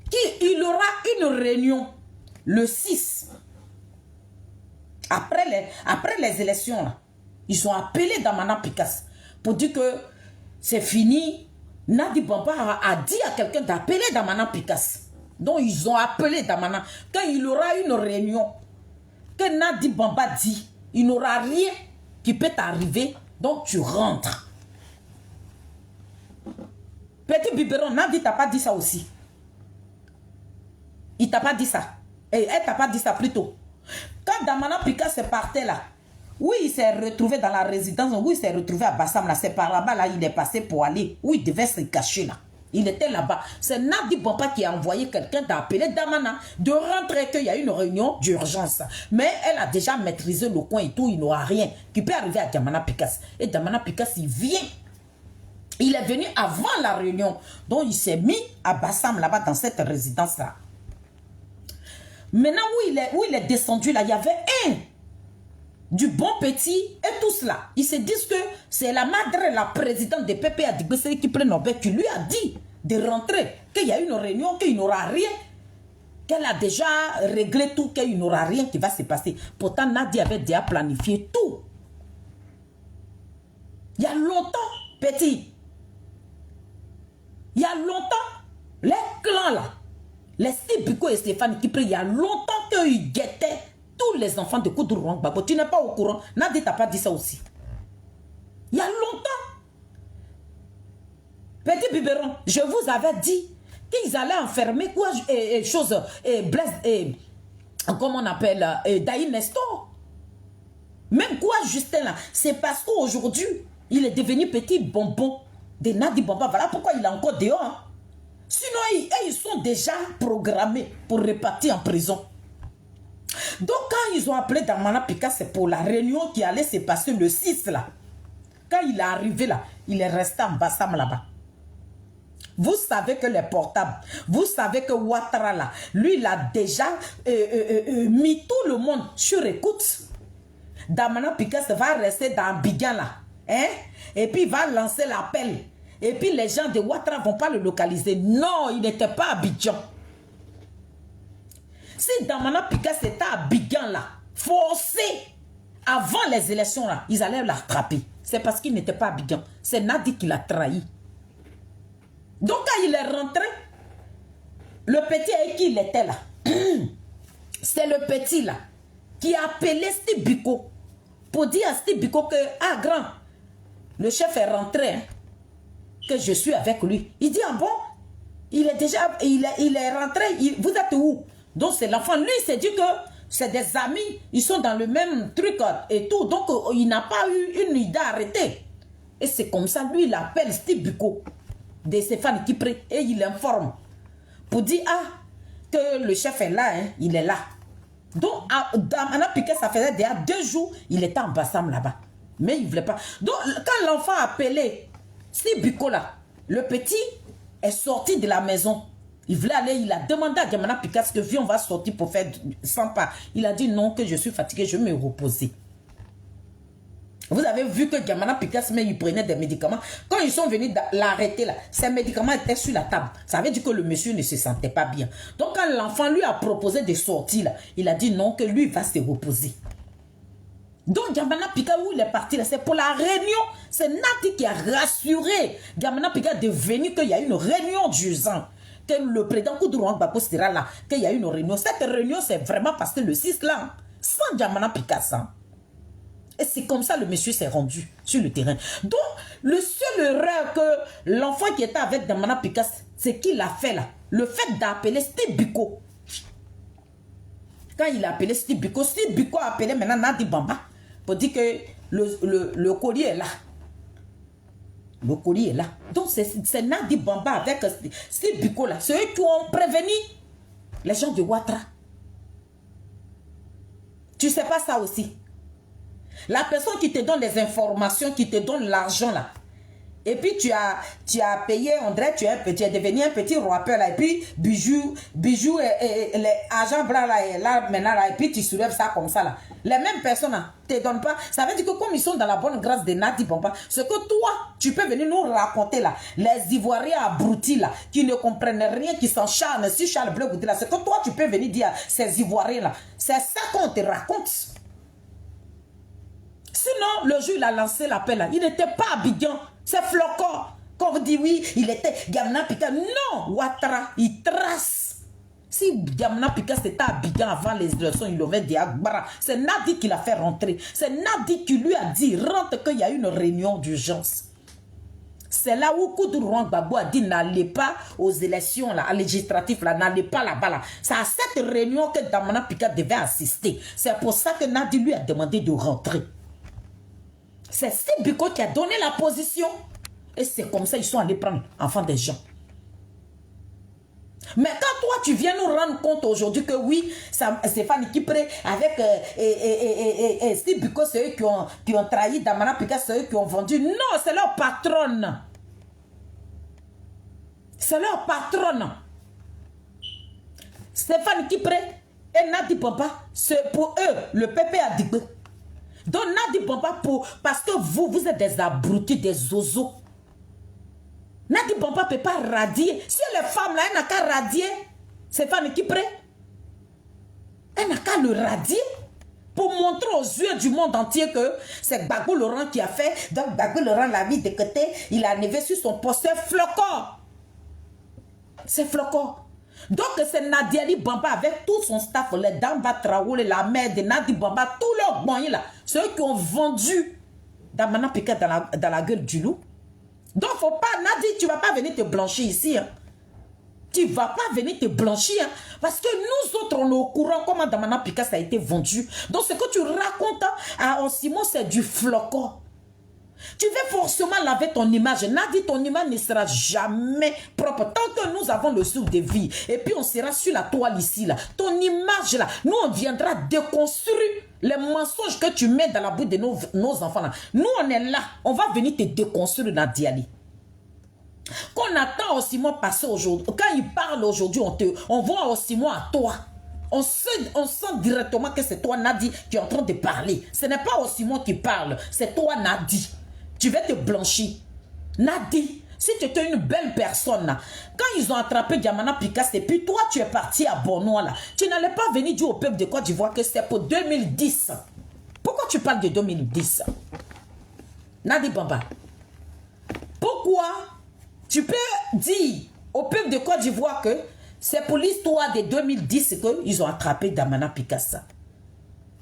qu'il aura une réunion le 6. Après les élections, là, ils ont appelé Damana Pikas pour dire que c'est fini. Nadi Bamba a dit à quelqu'un d'appeler Damana Pikas. Donc ils ont appelé Damana. Quand il aura une réunion, que Nadi Bamba dit, il n'aura rien qui peut t'arriver, donc tu rentres. Petit biberon, Nadi t'a pas dit ça aussi. Il t'a pas dit ça. Et elle t'a pas dit ça plutôt. Quand Damana Pikas partait là, oui, il s'est retrouvé dans la résidence, oui, il s'est retrouvé à Bassam, là, c'est par là-bas, là, il est passé pour aller, où il devait se cacher, là. Il était là-bas. C'est Nadi Bamba qui a envoyé quelqu'un d'appeler Damana, de rentrer qu'il y a une réunion d'urgence. Mais elle a déjà maîtrisé le coin et tout, il n'aura rien qui peut arriver à Damana Pikas. Et Damana Pikas, il vient. Il est venu avant la réunion. Donc, il s'est mis à Bassam, là-bas, dans cette résidence-là. Maintenant, où il est descendu, là, il y avait du bon petit et tout cela. Ils se disent que c'est la madre, la présidente de PPA Dibé qui prend Nobel, qui lui a dit de rentrer, qu'il y a une réunion, qu'il n'aura rien, qu'elle a déjà réglé tout, qu'il n'aura rien qui va se passer. Pourtant, Nadia avait déjà planifié tout. Il y a longtemps, petit. Il y a longtemps, les clans là, les Sibiko et Stéphane qui prient, il y a longtemps qu'ils guettaient tous les enfants de Kourouron Gbagbo. Tu n'es pas au courant. Nadi t'a pas dit ça aussi. Il y a longtemps. Petit biberon, je vous avais dit qu'ils allaient enfermer quoi, Blaise, comment on appelle, Daï Nestor. Même quoi, Justin là, c'est parce qu'aujourd'hui, il est devenu petit bonbon de Nadi Bamba. Voilà pourquoi il est encore dehors. Hein. Sinon, ils sont déjà programmés pour repartir en prison. Donc, quand ils ont appelé Damana Pikas, c'est pour la réunion qui allait se passer le 6 là. Quand il est arrivé là, il est resté en Bassam là-bas. Vous savez que les portables, vous savez que Ouattara là, lui, il a déjà mis tout le monde sur écoute. Damana Pikas va rester dans Abidjan là. Hein? Et puis, il va lancer l'appel. Et puis, les gens de Ouattara ne vont pas le localiser. Non, il n'était pas à Abidjan. Si Damana Pikas était à Abidjan là, forcé, avant les élections là, ils allaient l'attraper. C'est parce qu'il n'était pas à Abidjan. C'est Nadi qui l'a trahi. Donc quand il est rentré, le petit avec qui il était là, c'est le petit là, qui a appelé Steve Biko pour dire à Steve Biko que, ah grand, le chef est rentré, hein, que je suis avec lui. Il dit, ah bon, il est déjà, il est rentré, vous êtes où? Donc c'est l'enfant, lui il s'est dit que c'est des amis, ils sont dans le même truc et tout, donc il n'a pas eu une idée arrêtée. Et c'est comme ça, lui il appelle Steve Biko de Stéphane Kipré et il informe pour dire, ah, que le chef est là, hein, il est là. Donc, Damana Piquet, ça faisait déjà 2 jours, il était en Bassam là-bas. Mais il ne voulait pas. Donc, quand l'enfant a appelé, c'est Biko là, le petit est sorti de la maison. Il voulait aller, il a demandé à Gamana Picasso que viens, on va sortir pour faire 100 pas. Il a dit non, que je suis fatigué, je vais me reposer. Vous avez vu que Gamana Picasso, mais il prenait des médicaments. Quand ils sont venus l'arrêter là, ces médicaments étaient sur la table. Ça veut dire que le monsieur ne se sentait pas bien. Donc quand l'enfant lui a proposé de sortir là, il a dit non, que lui va se reposer. Donc Gamana Picasso, où il est parti là, c'est pour la réunion. C'est Nati qui a rassuré Gamana Picasso de venir qu'il y a une réunion d'urgence. Que le président Koudourouan Gbagbo sera là, qu'il y a une réunion. Cette réunion, c'est vraiment parce que le 6 là, sans Gamana Picasso. Et c'est comme ça le monsieur s'est rendu sur le terrain. Donc, le seul erreur que l'enfant qui était avec Gamana Picasso, c'est qu'il a fait là. Le fait d'appeler Steve Biko. Quand il a appelé Steve Biko a appelé maintenant Nadi Bamba pour dire que le courrier est là. Le courrier est là. Donc, c'est Nadi Bamba avec Steve Biko là. C'est eux qui ont prévenu les gens de Ouattara. Tu sais pas ça aussi? La personne qui te donne les informations, qui te donne l'argent là, et puis tu as payé, on dirait tu es devenu un petit rappeur là, et puis bijou et les agents blancs là, et là maintenant là, et puis tu soulèves ça comme ça là. Les mêmes personnes là, te donnent pas. Ça veut dire que comme ils sont dans la bonne grâce de Nadi Bamba, ce que toi, tu peux venir nous raconter là, les Ivoiriens abrutis là, qui ne comprennent rien, qui s'en charnent, si Charles Bleu là, ce que toi tu peux venir dire à ces Ivoiriens là, c'est ça qu'on te raconte. Sinon, le jour il a lancé l'appel là, il n'était pas Abidjan, c'est Flocon. Quand vous dites oui, il était Gamana Picasso. Non, Ouattara, il trace. Si Gamana Picasso était Abidjan avant les élections, il aurait dit Agbara. C'est Nadi qui l'a fait rentrer. C'est Nadi qui lui a dit rentre qu'il y a une réunion d'urgence. C'est là où Koudourouan Gbagbo a dit n'allez pas aux élections là, législatives là, n'allez pas là-bas là. C'est à cette réunion que Gamana Picasso devait assister. C'est pour ça que Nadi lui a demandé de rentrer. C'est Steve Biko qui a donné la position. Et c'est comme ça qu'ils sont allés prendre enfant des gens. Mais quand toi, tu viens nous rendre compte aujourd'hui que oui, Stéphane Kipré avec Steve Biko, c'est eux qui ont trahi Damana Picasso, c'est eux qui ont vendu. Non, c'est leur patronne. C'est leur patronne. Stéphane Kipré et Nadi Bamba, c'est pour eux, le PP a dit. Donc Nadi Bamba, parce que vous êtes des abrutis, des zozos. Nadi Bamba ne peut pas radier. Si les femmes là, elles n'ont qu'à radier. C'est Fanny Kipré. Elle n'a qu'à le radier. Pour montrer aux yeux du monde entier que c'est Gbagbo Laurent qui a fait. Donc Gbagbo Laurent l'a mis de côté. Il a enlevé sur son poste Flocon. C'est Flocon. Donc c'est Nadiali Bamba avec tout son staff, les Damba Traoré, la mère de Nadi Bamba, tous leurs moyens là, ceux qui ont vendu Damana Picasso dans la gueule du loup. Donc faut pas, Nadi, tu vas pas venir te blanchir ici. Hein. Tu vas pas venir te blanchir. Hein, parce que nous autres, on est au courant comment Damana Picasso a été vendu. Donc ce que tu racontes à Osimo, c'est du flocon. Tu veux forcément laver ton image. Nadi, ton image ne sera jamais propre. Tant que nous avons le souffle de vie. Et puis on sera sur la toile ici. Là. Ton image là. Nous on viendra déconstruire les mensonges que tu mets dans la bouche de nos enfants là. Nous on est là. On va venir te déconstruire Nadiali. Qu'on attend Osimo passer aujourd'hui. Quand il parle aujourd'hui, on voit Osimo à toi. On sent directement que c'est toi Nadi qui est en train de parler. Ce n'est pas Osimo qui parle. C'est toi Nadi. Tu vas te blanchir. Nadi, si tu étais une belle personne, là, quand ils ont attrapé Gamana Picasso, et puis toi, tu es parti à Bonois, là, tu n'allais pas venir dire au peuple de Côte d'Ivoire que c'est pour 2010. Pourquoi tu parles de 2010? Nadi Bamba. Pourquoi tu peux dire au peuple de Côte d'Ivoire que c'est pour l'histoire de 2010 qu'ils ont attrapé Damana Picasso?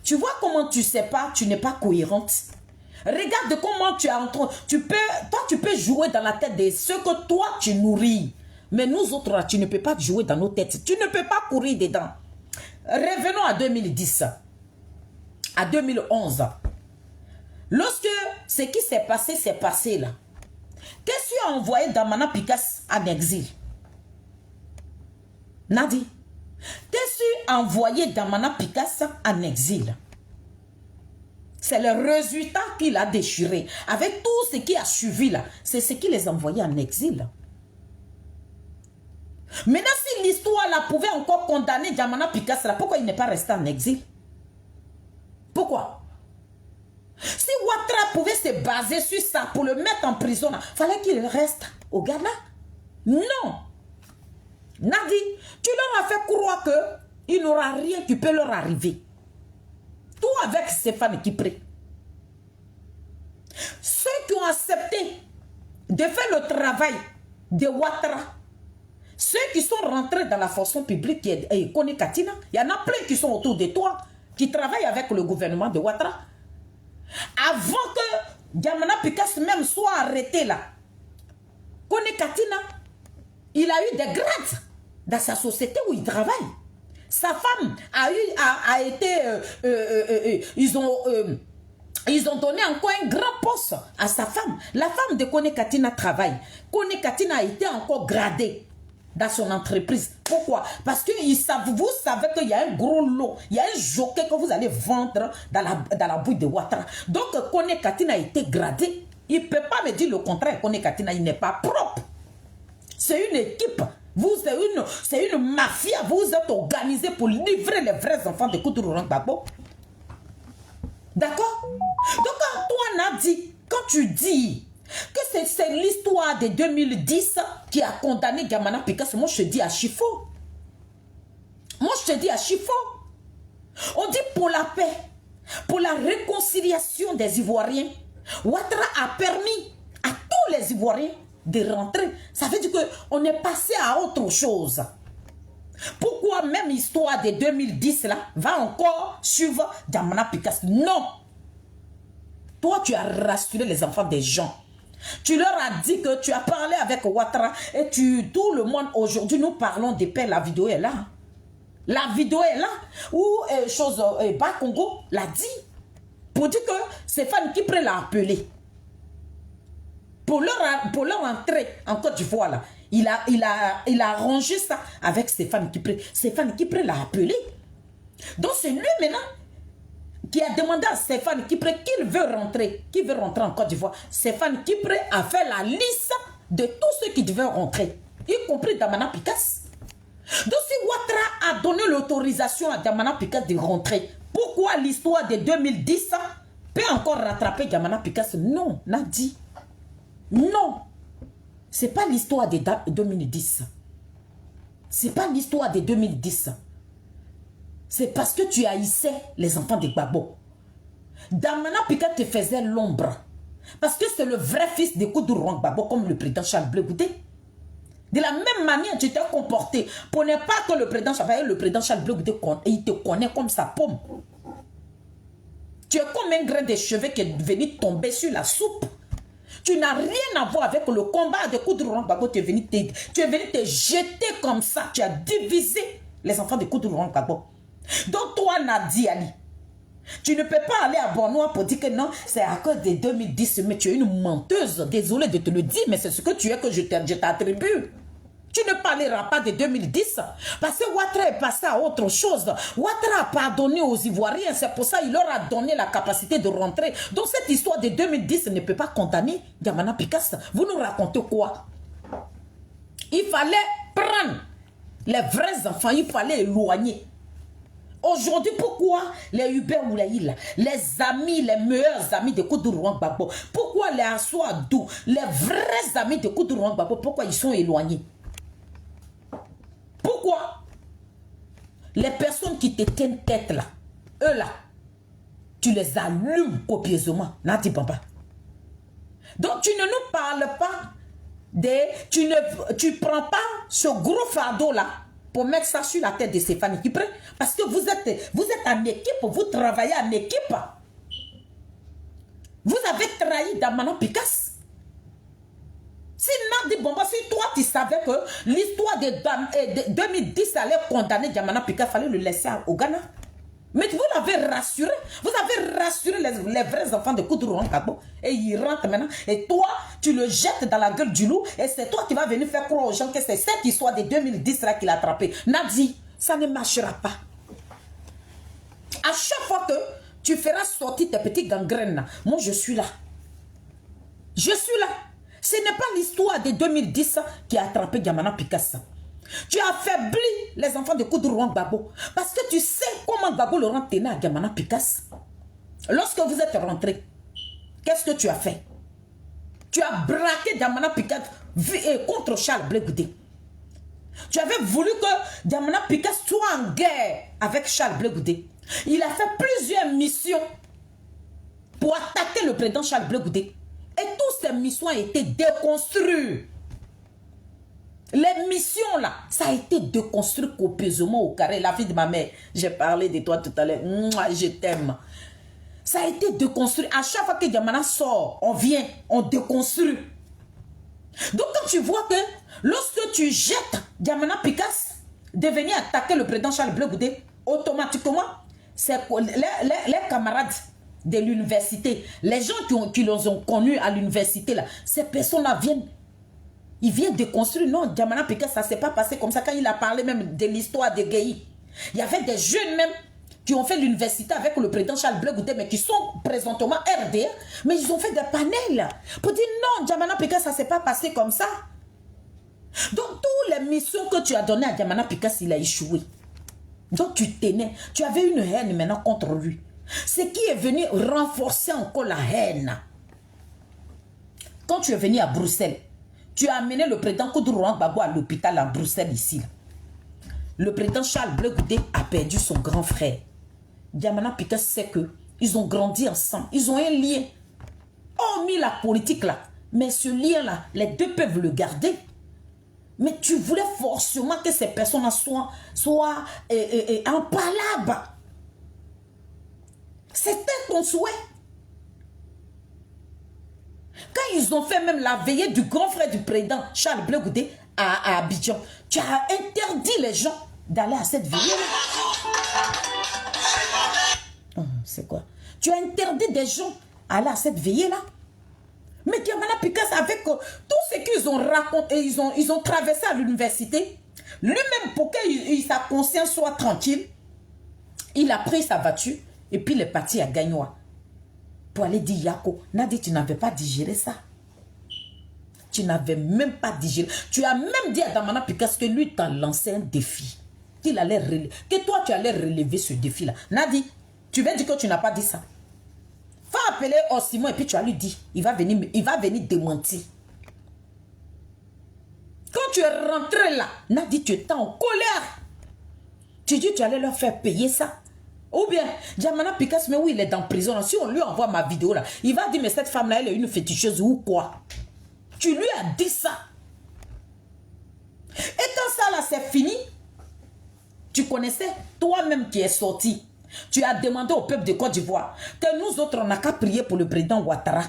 Tu vois comment tu sais pas, tu n'es pas cohérente. Regarde comment tu es en train. Toi, tu peux jouer dans la tête de ceux que toi, tu nourris. Mais nous autres, là, tu ne peux pas jouer dans nos têtes. Tu ne peux pas courir dedans. Revenons à 2010. À 2011. Lorsque ce qui s'est passé là. Qu'est-ce que tu as envoyé Damana Picasso en exil? Nadi. Qu'est-ce que tu envoyé Damana Picasso en exil. C'est le résultat qu'il a déchiré. Avec tout ce qui a suivi là, c'est ce qui les a envoyés en exil. Maintenant, si l'histoire là pouvait encore condamner Damana Picasso, là, pourquoi il n'est pas resté en exil? Pourquoi? Si Ouattara pouvait se baser sur ça pour le mettre en prison, il fallait qu'il reste au Ghana. Non. Nadi, tu leur as fait croire qu'il n'aura rien qui peut leur arriver. Tout avec Stéphane Kipré. Ceux qui ont accepté de faire le travail de Ouattara, ceux qui sont rentrés dans la fonction publique et Kone Katina, il y en a plein qui sont autour de toi, qui travaillent avec le gouvernement de Ouattara. Avant que Damana Picasso même soit arrêté là, Kone Katina, il a eu des grades dans sa société où il travaille. Sa femme a été... ils ont donné encore un grand poste à sa femme. La femme de Kone Katina travaille. Kone Katina a été encore gradée dans son entreprise. Pourquoi? Parce que vous savez qu'il y a un gros lot, il y a un jockey que vous allez vendre dans la bouille de Ouattara. Donc Kone Katina a été gradé. Il ne peut pas me dire le contraire. Kone Katina, il n'est pas propre. C'est une équipe. C'est une mafia. Vous êtes organisé pour livrer les vrais enfants de Koutourou Gbagbo. D'accord? Donc toi, Nadi, quand tu dis que c'est l'histoire de 2010 qui a condamné Damana Picasso, moi je te dis à Chifo. Moi je te dis à Chifo. On dit pour la paix, pour la réconciliation des Ivoiriens. Ouattara a permis à tous les Ivoiriens de rentrer. Ça veut dire qu'on est passé à autre chose. Pourquoi même l'histoire de 2010 là va encore suivre Damana Picasso? Non. Toi, tu as rassuré les enfants des gens. Tu leur as dit que tu as parlé avec Ouattara et tout le monde aujourd'hui, nous parlons de paix. La vidéo est là. La vidéo est là. Où Bas Congo l'a dit. Pour dire que Stéphane Kipré l'a appelé. Pour leur entrée en Côte d'Ivoire, là, il a arrangé ça avec Stéphane Kipré. Stéphane Kipré l'a appelé. Donc c'est lui maintenant qui a demandé à Stéphane Kipré qu'il veut rentrer en Côte d'Ivoire. Stéphane Kipré a fait la liste de tous ceux qui devaient rentrer, y compris Damana Picasso. Donc si Ouattara a donné l'autorisation à Damana Picasso de rentrer, pourquoi l'histoire de 2010 peut encore rattraper Damana Picasso? Non, Nadi. Non. C'est pas l'histoire de 2010. C'est pas l'histoire de 2010. C'est parce que tu haïssais les enfants de Gbagbo. Damana Picasso te faisait l'ombre. Parce que c'est le vrai fils de Koutourou Gbagbo, comme le président Charles Blé Goudé. De la même manière, tu t'es comporté. Pour ne pas que le président Charles Blé Goudé, il te connaît comme sa paume. Tu es comme un grain de cheveux qui est venu tomber sur la soupe. Tu n'as rien à voir avec le combat de Koutourou Gbagbo. Tu es venu te jeter comme ça. Tu as divisé les enfants de Koutourou Gbagbo. Donc toi, Nadi Ali, tu ne peux pas aller à Bonois pour dire que non, c'est à cause de 2010, mais tu es une menteuse. Désolé de te le dire, mais c'est ce que tu es que je t'attribue. Tu ne parleras pas de 2010 parce que Ouattara est passé à autre chose. Ouattara a pardonné aux Ivoiriens, c'est pour ça qu'il leur a donné la capacité de rentrer. Donc cette histoire de 2010 ne peut pas condamner Damana Picasso. Vous nous racontez quoi? Il fallait prendre les vrais enfants, il fallait éloigner. Aujourd'hui, pourquoi les Hubert Moulaïla, les amis, les meilleurs amis de Koutourou Gbagbo, pourquoi les Assoadou, les vrais amis de Koutourou Gbagbo, pourquoi ils sont éloignés? Pourquoi? Les personnes qui te tiennent tête là, eux là, tu les allumes copieusement, Nadi Bamba. Donc tu ne nous parles pas tu prends pas ce gros fardeau là pour mettre ça sur la tête de Stéphane Kipré. Parce que vous êtes en équipe, vous travaillez en équipe. Vous avez trahi Damana Picasso. Si Nadi Bamba, si toi tu savais que l'histoire de 2010 allait condamner Damana Picasso, il fallait le laisser au Ghana. Mais vous l'avez rassuré. Vous avez rassuré les vrais enfants de Koutourou Gbagbo. Et ils rentrent maintenant. Et toi, tu le jettes dans la gueule du loup. Et c'est toi qui vas venir faire croire aux gens que c'est cette histoire de 2010 là qu'il a attrapé. Nadi, ça ne marchera pas. À chaque fois que tu feras sortir tes petites gangrènes là, moi je suis là. Je suis là. Ce n'est pas l'histoire de 2010 qui a attrapé Diamana Picasso. Tu as affaibli les enfants de Koudourouan Gbagbo. Parce que tu sais comment Gbagbo Laurent tenait à Diamana Picasso. Lorsque vous êtes rentré, qu'est-ce que tu as fait? Tu as braqué Diamana Picasso contre Charles Blé Goudé. Tu avais voulu que Diamana Picasso soit en guerre avec Charles Blé Goudé. Il a fait plusieurs missions pour attaquer le président Charles Blé Goudé. Et toutes ces missions ont été déconstruites. Les missions là, ça a été déconstruit copieusement au carré. La fille de ma mère, j'ai parlé de toi tout à l'heure. Moi, je t'aime. Ça a été déconstruit. À chaque fois que Diamana sort, on vient, on déconstruit. Donc quand tu vois que lorsque tu jettes Diamana Picasso de venir attaquer le président Charles Blé Goudé, automatiquement, c'est les camarades de l'université, les gens qui les ont connus à l'université, là, ces personnes-là viennent, ils viennent déconstruire. Non, Diamana Picasso, ça ne s'est pas passé comme ça. Quand il a parlé même de l'histoire de Guéhi, il y avait des jeunes même qui ont fait l'université avec le président Charles Blé Goudé, mais qui sont présentement RDA, mais ils ont fait des panels pour dire non, Diamana Picasso, ça ne s'est pas passé comme ça. Donc, toutes les missions que tu as données à Diamana Picasso, il a échoué. Donc, tu tenais, tu avais une haine maintenant contre lui. Ce qui est venu renforcer encore la haine. Quand tu es venu à Bruxelles, tu as amené le président Koudourouan Gbagbo à l'hôpital à Bruxelles ici. Là. Le président Charles Blé Goudé a perdu son grand frère. Diamana Picasso sait qu'ils ont grandi ensemble. Ils ont un lien. Hormis la politique là. Mais ce lien là, les deux peuvent le garder. Mais tu voulais forcément que ces personnes soient en palabre. C'était ton souhait. Quand ils ont fait même la veillée du grand frère du président Charles Blé Goudé à Abidjan, tu as interdit les gens d'aller à cette veillée. Oh, c'est quoi? Tu as interdit des gens d'aller à cette veillée-là. Mais Diamana Picasso, avec tout ce qu'ils ont raconté, ils ont traversé à l'université, lui-même, pour que sa conscience soit tranquille, il a pris sa voiture et puis il est parti à Gagnoa pour aller dire Yako. Nadi, tu n'avais pas digéré ça. Tu n'avais même pas digéré. Tu as même dit à Diamana Picasso que lui t'a lancé un défi. Qu'il allait que toi, tu allais relever ce défi-là. Nadi, tu veux dire que tu n'as pas dit ça? Va appeler Osimo et puis tu vas lui dire, il va venir démentir. Quand tu es rentré là, Nadi, tu étais en colère. Tu dis tu allais leur faire payer ça. Ou bien, Diamana Picasso, mais oui, il est dans prison. Si on lui envoie ma vidéo là, il va dire, mais cette femme-là, elle est une féticheuse ou quoi? Tu lui as dit ça. Et quand ça là, c'est fini, tu connaissais toi-même qui es sorti. Tu as demandé au peuple de Côte d'Ivoire que nous autres, on n'a qu'à prier pour le président Ouattara.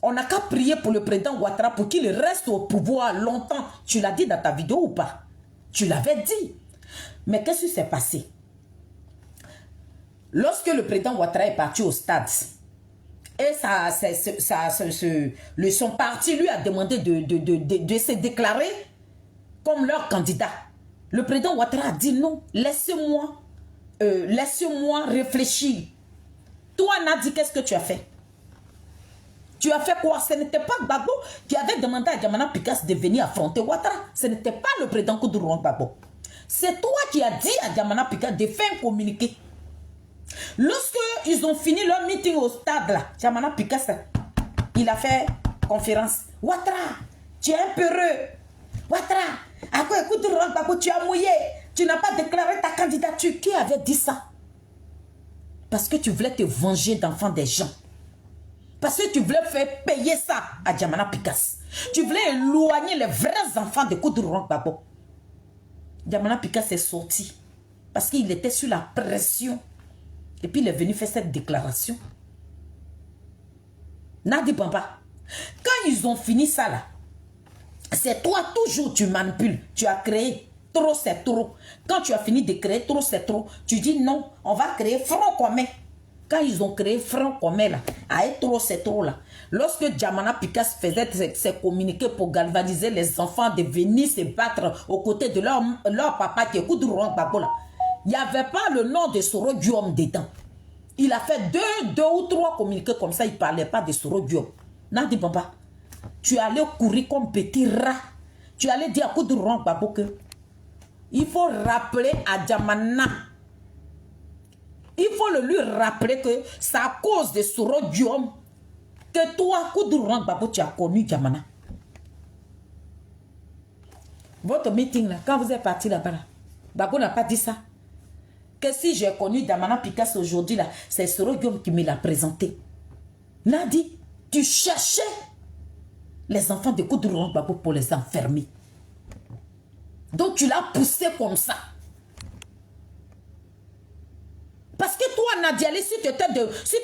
On n'a qu'à prier pour le président Ouattara pour qu'il reste au pouvoir longtemps. Tu l'as dit dans ta vidéo ou pas? Tu l'avais dit. Mais qu'est-ce qui s'est passé? Lorsque le président Ouattara est parti au stade, et son parti lui a demandé de se déclarer comme leur candidat. Le président Ouattara a dit non, laissez-moi réfléchir. Toi, Nadi, qu'est-ce que tu as fait? Tu as fait quoi? Ce n'était pas Gbagbo qui avait demandé à Diamana Picasso de venir affronter Ouattara. Ce n'était pas le président Koudourouan Gbagbo. C'est toi qui as dit à Diamana Picasso de faire un communiqué. Lorsque ils ont fini leur meeting au stade, là, Diamana Picasso, il a fait conférence. Ouattara, tu es un peureux. Ouattara, à quoi écoute, tu as mouillé. Tu n'as pas déclaré ta candidature. Qui avait dit ça? Parce que tu voulais te venger d'enfants des gens. Parce que tu voulais faire payer ça à Diamana Picasso. Tu voulais éloigner les vrais enfants de Koudourouan Gbagbo. Diamana Picasso est sorti. Parce qu'il était sous la pression. Et puis il est venu faire cette déclaration. Nadi Bamba. Quand ils ont fini ça là, c'est toi toujours tu manipules. Tu as créé trop, c'est trop. Quand tu as fini de créer trop, c'est trop. Tu dis non, on va créer Front commun. Quand ils ont créé Front commun là, à être trop, c'est trop là. Lorsque Diamana Picasso faisait ses communiqués pour galvaniser les enfants de venir se battre aux côtés de leur papa qui est Koudourouan Gbagbo là, Il n'y avait pas le nom de Soro Guillaume dedans. Il a fait deux ou trois communiqués comme ça, il ne parlait pas de Soro Guillaume. Nadi Bamba, tu allais courir comme petit rat. Tu allais dire à Koudourou Gbagbo que il faut rappeler à Djamana. Il faut lui rappeler que c'est à cause de Soro Guillaume que toi, Koudourou Gbagbo, tu as connu Djamana. Votre meeting là, quand vous êtes parti là-bas, là, Gbagbo n'a pas dit ça. Que si j'ai connu Djamana Picasso aujourd'hui là, c'est Soro Guillaume qui me l'a présenté. Nadi, tu cherchais les enfants de Koudourou Gbagbo pour les enfermer. Donc tu l'as poussé comme ça. Parce que toi, Nadiali, si tu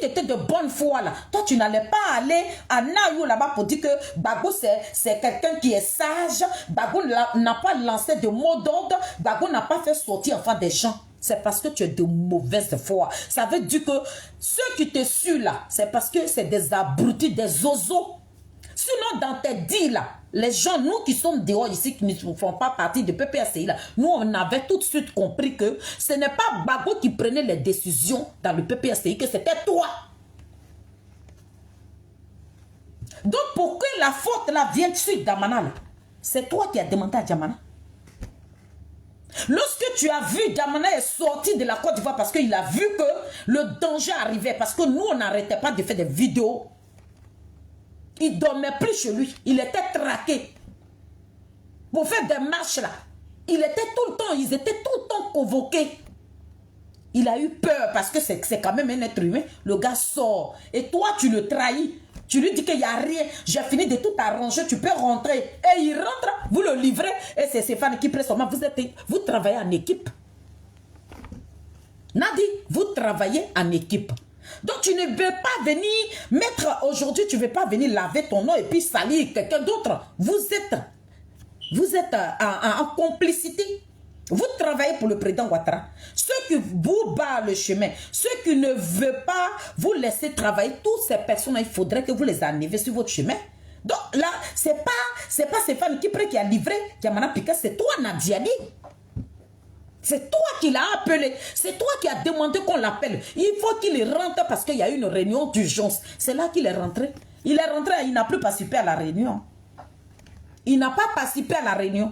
étais de bonne foi là, toi tu n'allais pas aller à Naïou là-bas pour dire que Gbagbo c'est quelqu'un qui est sage. Gbagbo n'a pas lancé de mots d'ordre. Gbagbo n'a pas fait sortir enfin des gens. C'est parce que tu es de mauvaise foi. Ça veut dire que ceux qui te suivent là, c'est parce que c'est des abrutis, des oiseaux. Sinon, dans tes dits là, les gens, nous qui sommes dehors ici, qui ne font pas partie de PPACI là, nous on avait tout de suite compris que ce n'est pas Gbagbo qui prenait les décisions dans le PPACI, que c'était toi. Donc pour que la faute là vienne sur Djamana, c'est toi qui as demandé à Djamana. Lorsque tu as vu Djamana est sorti de la Côte d'Ivoire parce qu'il a vu que le danger arrivait, parce que nous on n'arrêtait pas de faire des vidéos. Il ne dormait plus chez lui. Il était traqué. Pour faire des marches là. Ils étaient tout le temps convoqués. Il a eu peur parce que c'est quand même un être humain. Le gars sort. Et toi, tu le trahis. Tu lui dis qu'il n'y a rien. J'ai fini de tout arranger. Tu peux rentrer. Et il rentre. Vous le livrez. Et c'est Stéphane qui prend seulement. Vous travaillez en équipe. Nadi, vous travaillez en équipe. Donc tu ne veux pas venir mettre aujourd'hui, tu ne veux pas venir laver ton nom et puis salir quelqu'un d'autre. Vous êtes en complicité. Vous travaillez pour le président Ouattara. Ceux qui vous barrent le chemin, ceux qui ne veulent pas vous laisser travailler, toutes ces personnes, il faudrait que vous les enlevez sur votre chemin. Donc là, c'est pas Stéphane Kipré qui a livré Djamana Picasso, c'est toi Nadiali. C'est toi qui l'as appelé. C'est toi qui as demandé qu'on l'appelle. Il faut qu'il rentre parce qu'il y a une réunion d'urgence. C'est là qu'il est rentré. Il est rentré, il n'a plus participé à la réunion. Il n'a pas participé à la réunion.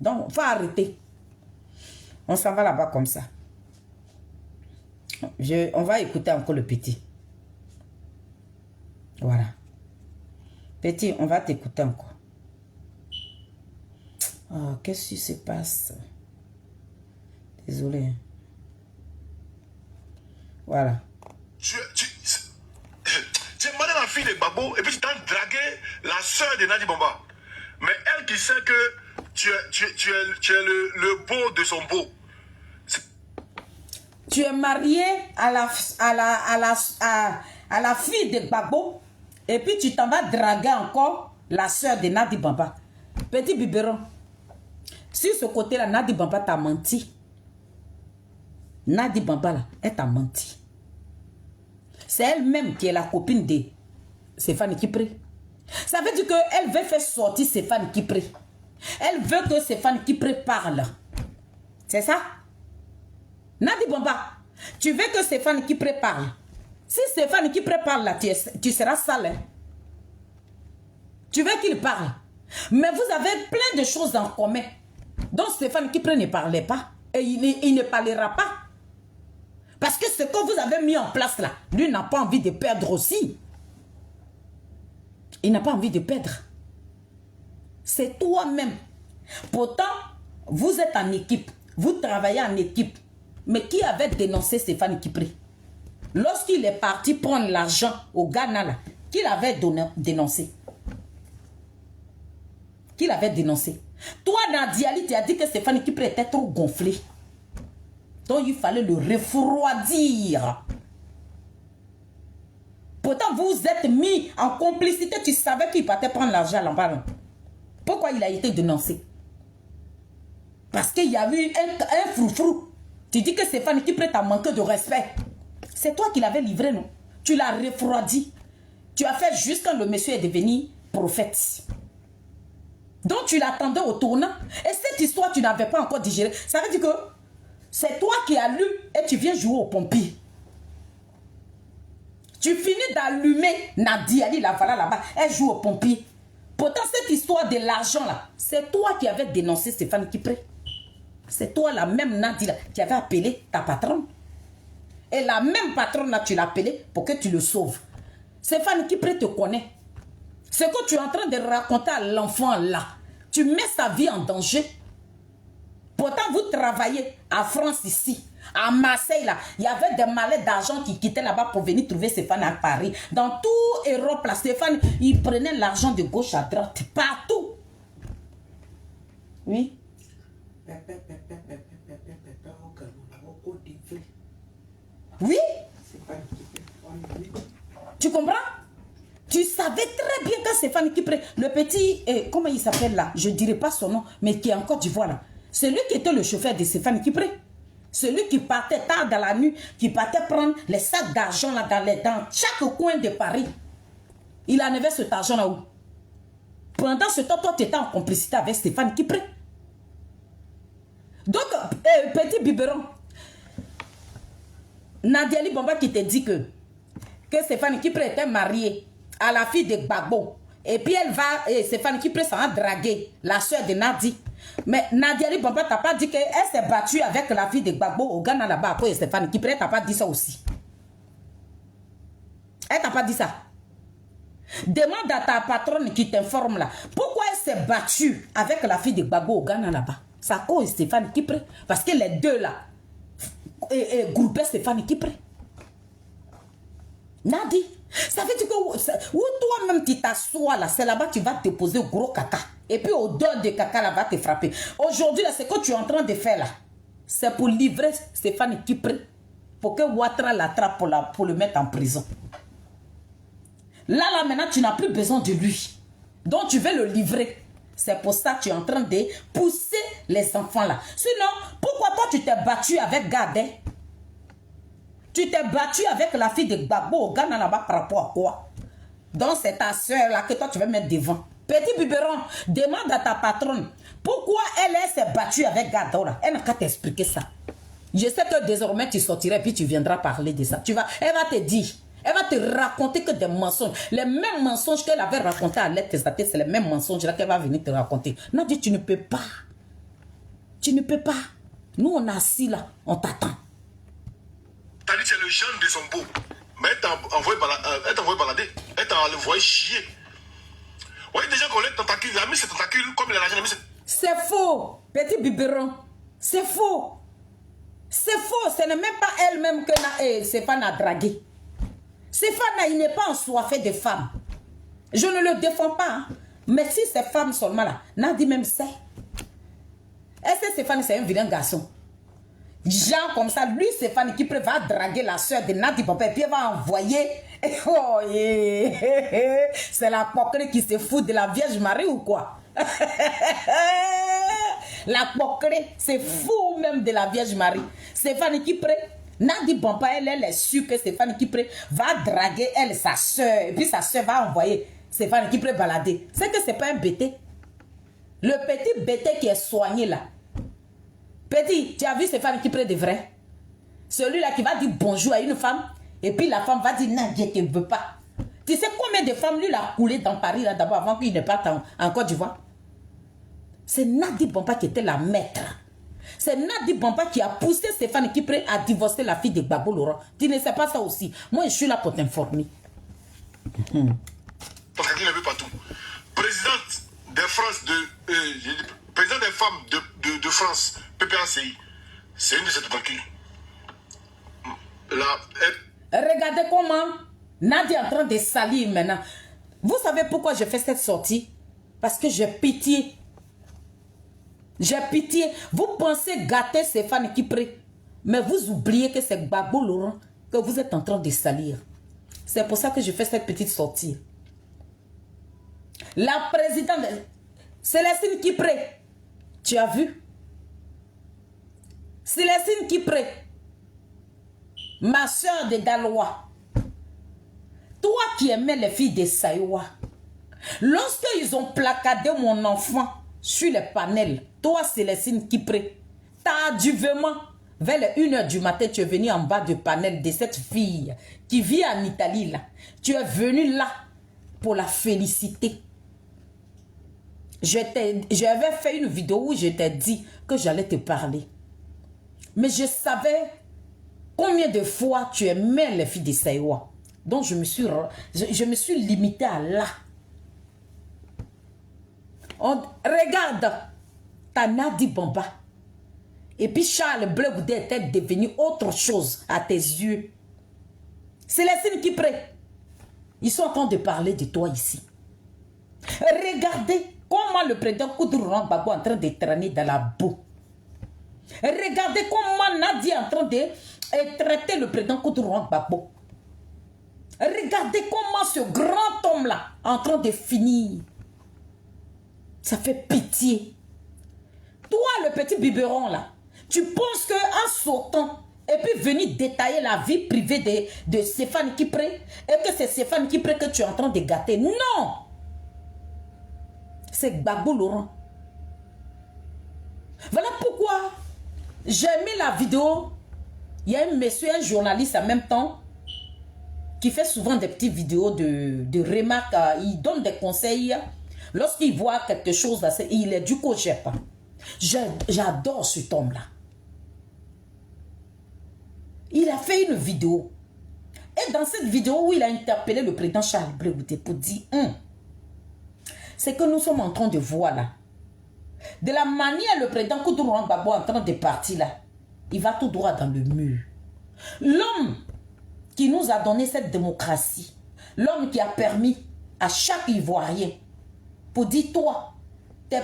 Donc, il faut arrêter. On s'en va là-bas comme ça. On va écouter encore le petit. Voilà. Petit, on va t'écouter encore. Oh, qu'est-ce qui se passe? Désolé. Voilà. Tu es marié à la fille de Gbagbo et puis tu t'as dragué la soeur de Nadi Bamba. Mais elle qui sait que tu es le beau de son beau. Tu es marié à la fille de Gbagbo et puis tu t'en vas draguer encore la soeur de Nadi Bamba. Petit biberon. Sur ce côté-là, Nadi Bamba t'a menti. Nadi Bamba, là, elle t'a menti. C'est elle-même qui est la copine de Stéphane Kipré. Ça veut dire qu'elle veut faire sortir Stéphane Kipré. Elle veut que Stéphane Kipré parle. C'est ça? Nadi Bamba, tu veux que Stéphane Kipré parle. Si Stéphane Kipré parle là, tu seras sale. Hein? Tu veux qu'il parle. Mais vous avez plein de choses en commun. Donc Stéphane Kipré ne parlait pas. Et il ne parlera pas. Parce que ce que vous avez mis en place là, lui n'a pas envie de perdre aussi. Il n'a pas envie de perdre. C'est toi-même. Pourtant, vous êtes en équipe. Vous travaillez en équipe. Mais qui avait dénoncé Stéphane Kipré? Lorsqu'il est parti prendre l'argent au Ghana là, qui l'avait dénoncé? Qui l'avait dénoncé? Toi, Nadiali, tu as dit que Stéphane Kipré était trop gonflé. Donc, il fallait le refroidir. Pourtant, vous êtes mis en complicité. Tu savais qu'il partait prendre l'argent là-bas. Pourquoi il a été dénoncé? Parce qu'il y a eu un froufrou. Tu dis que Stéphane Kipré t'a manqué de respect. C'est toi qui l'avais livré, non? Tu l'as refroidi. Tu as fait juste quand le monsieur est devenu prophète. Donc, tu l'attendais au tournant. Et cette histoire, tu n'avais pas encore digéré. Ça veut dire que C'est toi qui allumes et tu viens jouer au pompier. Tu finis d'allumer Nadia, la voilà là-bas, elle joue au pompier. Pourtant, cette histoire de l'argent là, c'est toi qui avais dénoncé Stéphane Kipré. C'est toi la même Nadia qui avait appelé ta patronne. Et la même patronne là, tu l'as appelé pour que tu le sauves. Stéphane Kipré te connaît. Ce que tu es en train de raconter à l'enfant là, tu mets sa vie en danger. Pourtant, vous travaillez en France ici. À Marseille, là, il y avait des mallets d'argent qui quittaient là-bas pour venir trouver Stéphane à Paris. Dans toute Europe, là, Stéphane, il prenait l'argent de gauche à droite, partout. Oui. Oui. Tu comprends? Tu savais très bien que Stéphane Kipré, le petit, comment il s'appelle là? Je ne dirai pas son nom, mais qui est en Côte d'Ivoire là. C'est lui qui était le chauffeur de Stéphane Kipré. Celui qui partait tard dans la nuit, qui partait prendre les sacs d'argent là dans chaque coin de Paris. Il enlevait cet argent là où? Pendant ce temps, toi, tu étais en complicité avec Stéphane Kipré. Donc, petit biberon, Nadia Bomba qui te dit que Stéphane Kipré était marié à la fille de Gbagbo. Et puis elle va, Stéphane Kipré s'en a dragué, la soeur de Nadi. Mais Nadia Bomba t'a pas dit qu'elle s'est battue avec la fille de Gbagbo au Ghana là-bas après Stéphane Kipré. Elle t'a pas dit ça aussi. Elle t'a pas dit ça. Demande à ta patronne qui t'informe là. Pourquoi elle s'est battue avec la fille de Gbagbo au Ghana là-bas? Ça cause Stéphane Kipré. Parce que les deux là, groupaient Stéphane Kipré. Nadi, ça veut dire que où toi-même tu t'assois là, c'est là-bas que tu vas te poser gros caca. Et puis odeur de caca là va te frapper. Aujourd'hui là, ce que tu es en train de faire là, c'est pour livrer Stéphane Kipré pour que Ouattara l'attrape pour le mettre en prison. Là maintenant tu n'as plus besoin de lui. Donc tu veux le livrer. C'est pour ça que tu es en train de pousser les enfants là. Sinon, pourquoi toi tu t'es battu avec Gade? Tu t'es battu avec la fille de Gbagbo au Ghana là-bas par rapport à quoi? Donc c'est ta soeur là que toi tu veux mettre devant. Petit biberon, demande à ta patronne pourquoi elle s'est battue avec Gado là. Elle n'a qu'à t'expliquer ça. Je sais que désormais tu sortirais puis tu viendras parler de ça. Elle va te dire, elle va te raconter que des mensonges. Les mêmes mensonges qu'elle avait racontés à l'aide de sa tête, c'est les mêmes mensonges là qu'elle va venir te raconter. Non, dis, tu ne peux pas. Tu ne peux pas. Nous on est assis là, on t'attend. T'as dit que c'est le jeune de son beau. Mais elle t'a envoyé balader. Elle t'a envoyé chier. Oui, déjà qu'on est tentacule. Il a mis ses tentacules comme il a mis ses... C'est faux, petit biberon. C'est faux. C'est faux. Ce n'est même pas elle-même que Stéphane a dragué. Stéphane, il n'est pas ensoiffé de femmes. Je ne le défends pas. Hein. Mais si ces femmes seulement là, Nadi même sait. Est-ce que Stéphane, c'est un vilain garçon? Genre comme ça, lui, Stéphane qui va draguer la soeur de Nadi Papa et puis il va envoyer. Oh, yeah. C'est la poquerie qui se fout de la Vierge Marie ou quoi? La poquerie, c'est fou même de la Vierge Marie. Stéphane qui Nadi Papa, elle est sûre que Stéphane qui va draguer elle, sa soeur. Et puis sa soeur va envoyer Stéphane qui balader. C'est que c'est pas un bêté. Le petit bêté qui est soigné là. Petit, tu as vu Stéphane qui de vrai? Celui-là qui va dire bonjour à une femme et puis la femme va dire non, Dieu qui ne veut pas. Tu sais combien de femmes lui l'a coulé dans Paris là d'abord avant qu'il ne parte en Côte d'Ivoire? C'est Nadi Bomba qui était la maître. C'est Nadi Bomba qui a poussé Stéphane Kipré à divorcer la fille de Gbagbo Laurent. Tu ne sais pas ça aussi. Moi, je suis là pour t'informer. Parce qu'il ne veut pas tout. Présidente de France, président des femmes de France, PPACI, c'est une de ces tentacules. Regardez comment Nadi est en train de salir maintenant. Vous savez pourquoi je fais cette sortie? Parce que j'ai pitié. J'ai pitié. Vous pensez gâter Stéphane Kipré, mais vous oubliez que c'est Gbagbo Laurent que vous êtes en train de salir. C'est pour ça que je fais cette petite sortie. La présidente Célestine Kipré, tu as vu? Célestine Kipré, ma soeur de Galois, toi qui aimais les filles de Saïwa, lorsqu'ils ont placardé mon enfant sur les panels, toi Célestine Kipré, tardivement, vers les 1h du matin, tu es venu en bas du panel de cette fille qui vit en Italie là. Tu es venu là pour la féliciter. J'avais fait une vidéo où je t'ai dit que j'allais te parler. Mais je savais combien de fois tu aimais les filles de Saïwa. Donc je me suis limitée à là. Regarde, ta Nadi Bamba. Et puis Charles Bleu Goudé était devenu autre chose à tes yeux. Célestine Kipré, ils sont en train de parler de toi ici. Regardez comment le président Koudouran Gbagbo est en train de traîner dans la boue. Regardez comment Nadia est en train de traiter le président Koudouran Gbagbo. Regardez comment ce grand homme-là est en train de finir. Ça fait pitié. Toi, le petit biberon là, tu penses qu'en sautant et puis venir détailler la vie privée de Stéphane Kipré et que c'est Stéphane Kipré que tu es en train de gâter. Non! C'est Gbagbo Laurent. Voilà pourquoi j'ai mis la vidéo. Il y a un monsieur, un journaliste en même temps, qui fait souvent des petites vidéos de remarques. Il donne des conseils. Lorsqu'il voit quelque chose, il est du coach. J'adore cet homme-là. Il a fait une vidéo. Et dans cette vidéo où il a interpellé le président Charles Bleu Goudé pour dire c'est que nous sommes en train de voir là. De la manière le président Koudouran Gbagbo est en train de partir là, il va tout droit dans le mur. L'homme qui nous a donné cette démocratie, l'homme qui a permis à chaque Ivoirien pour dire toi, tes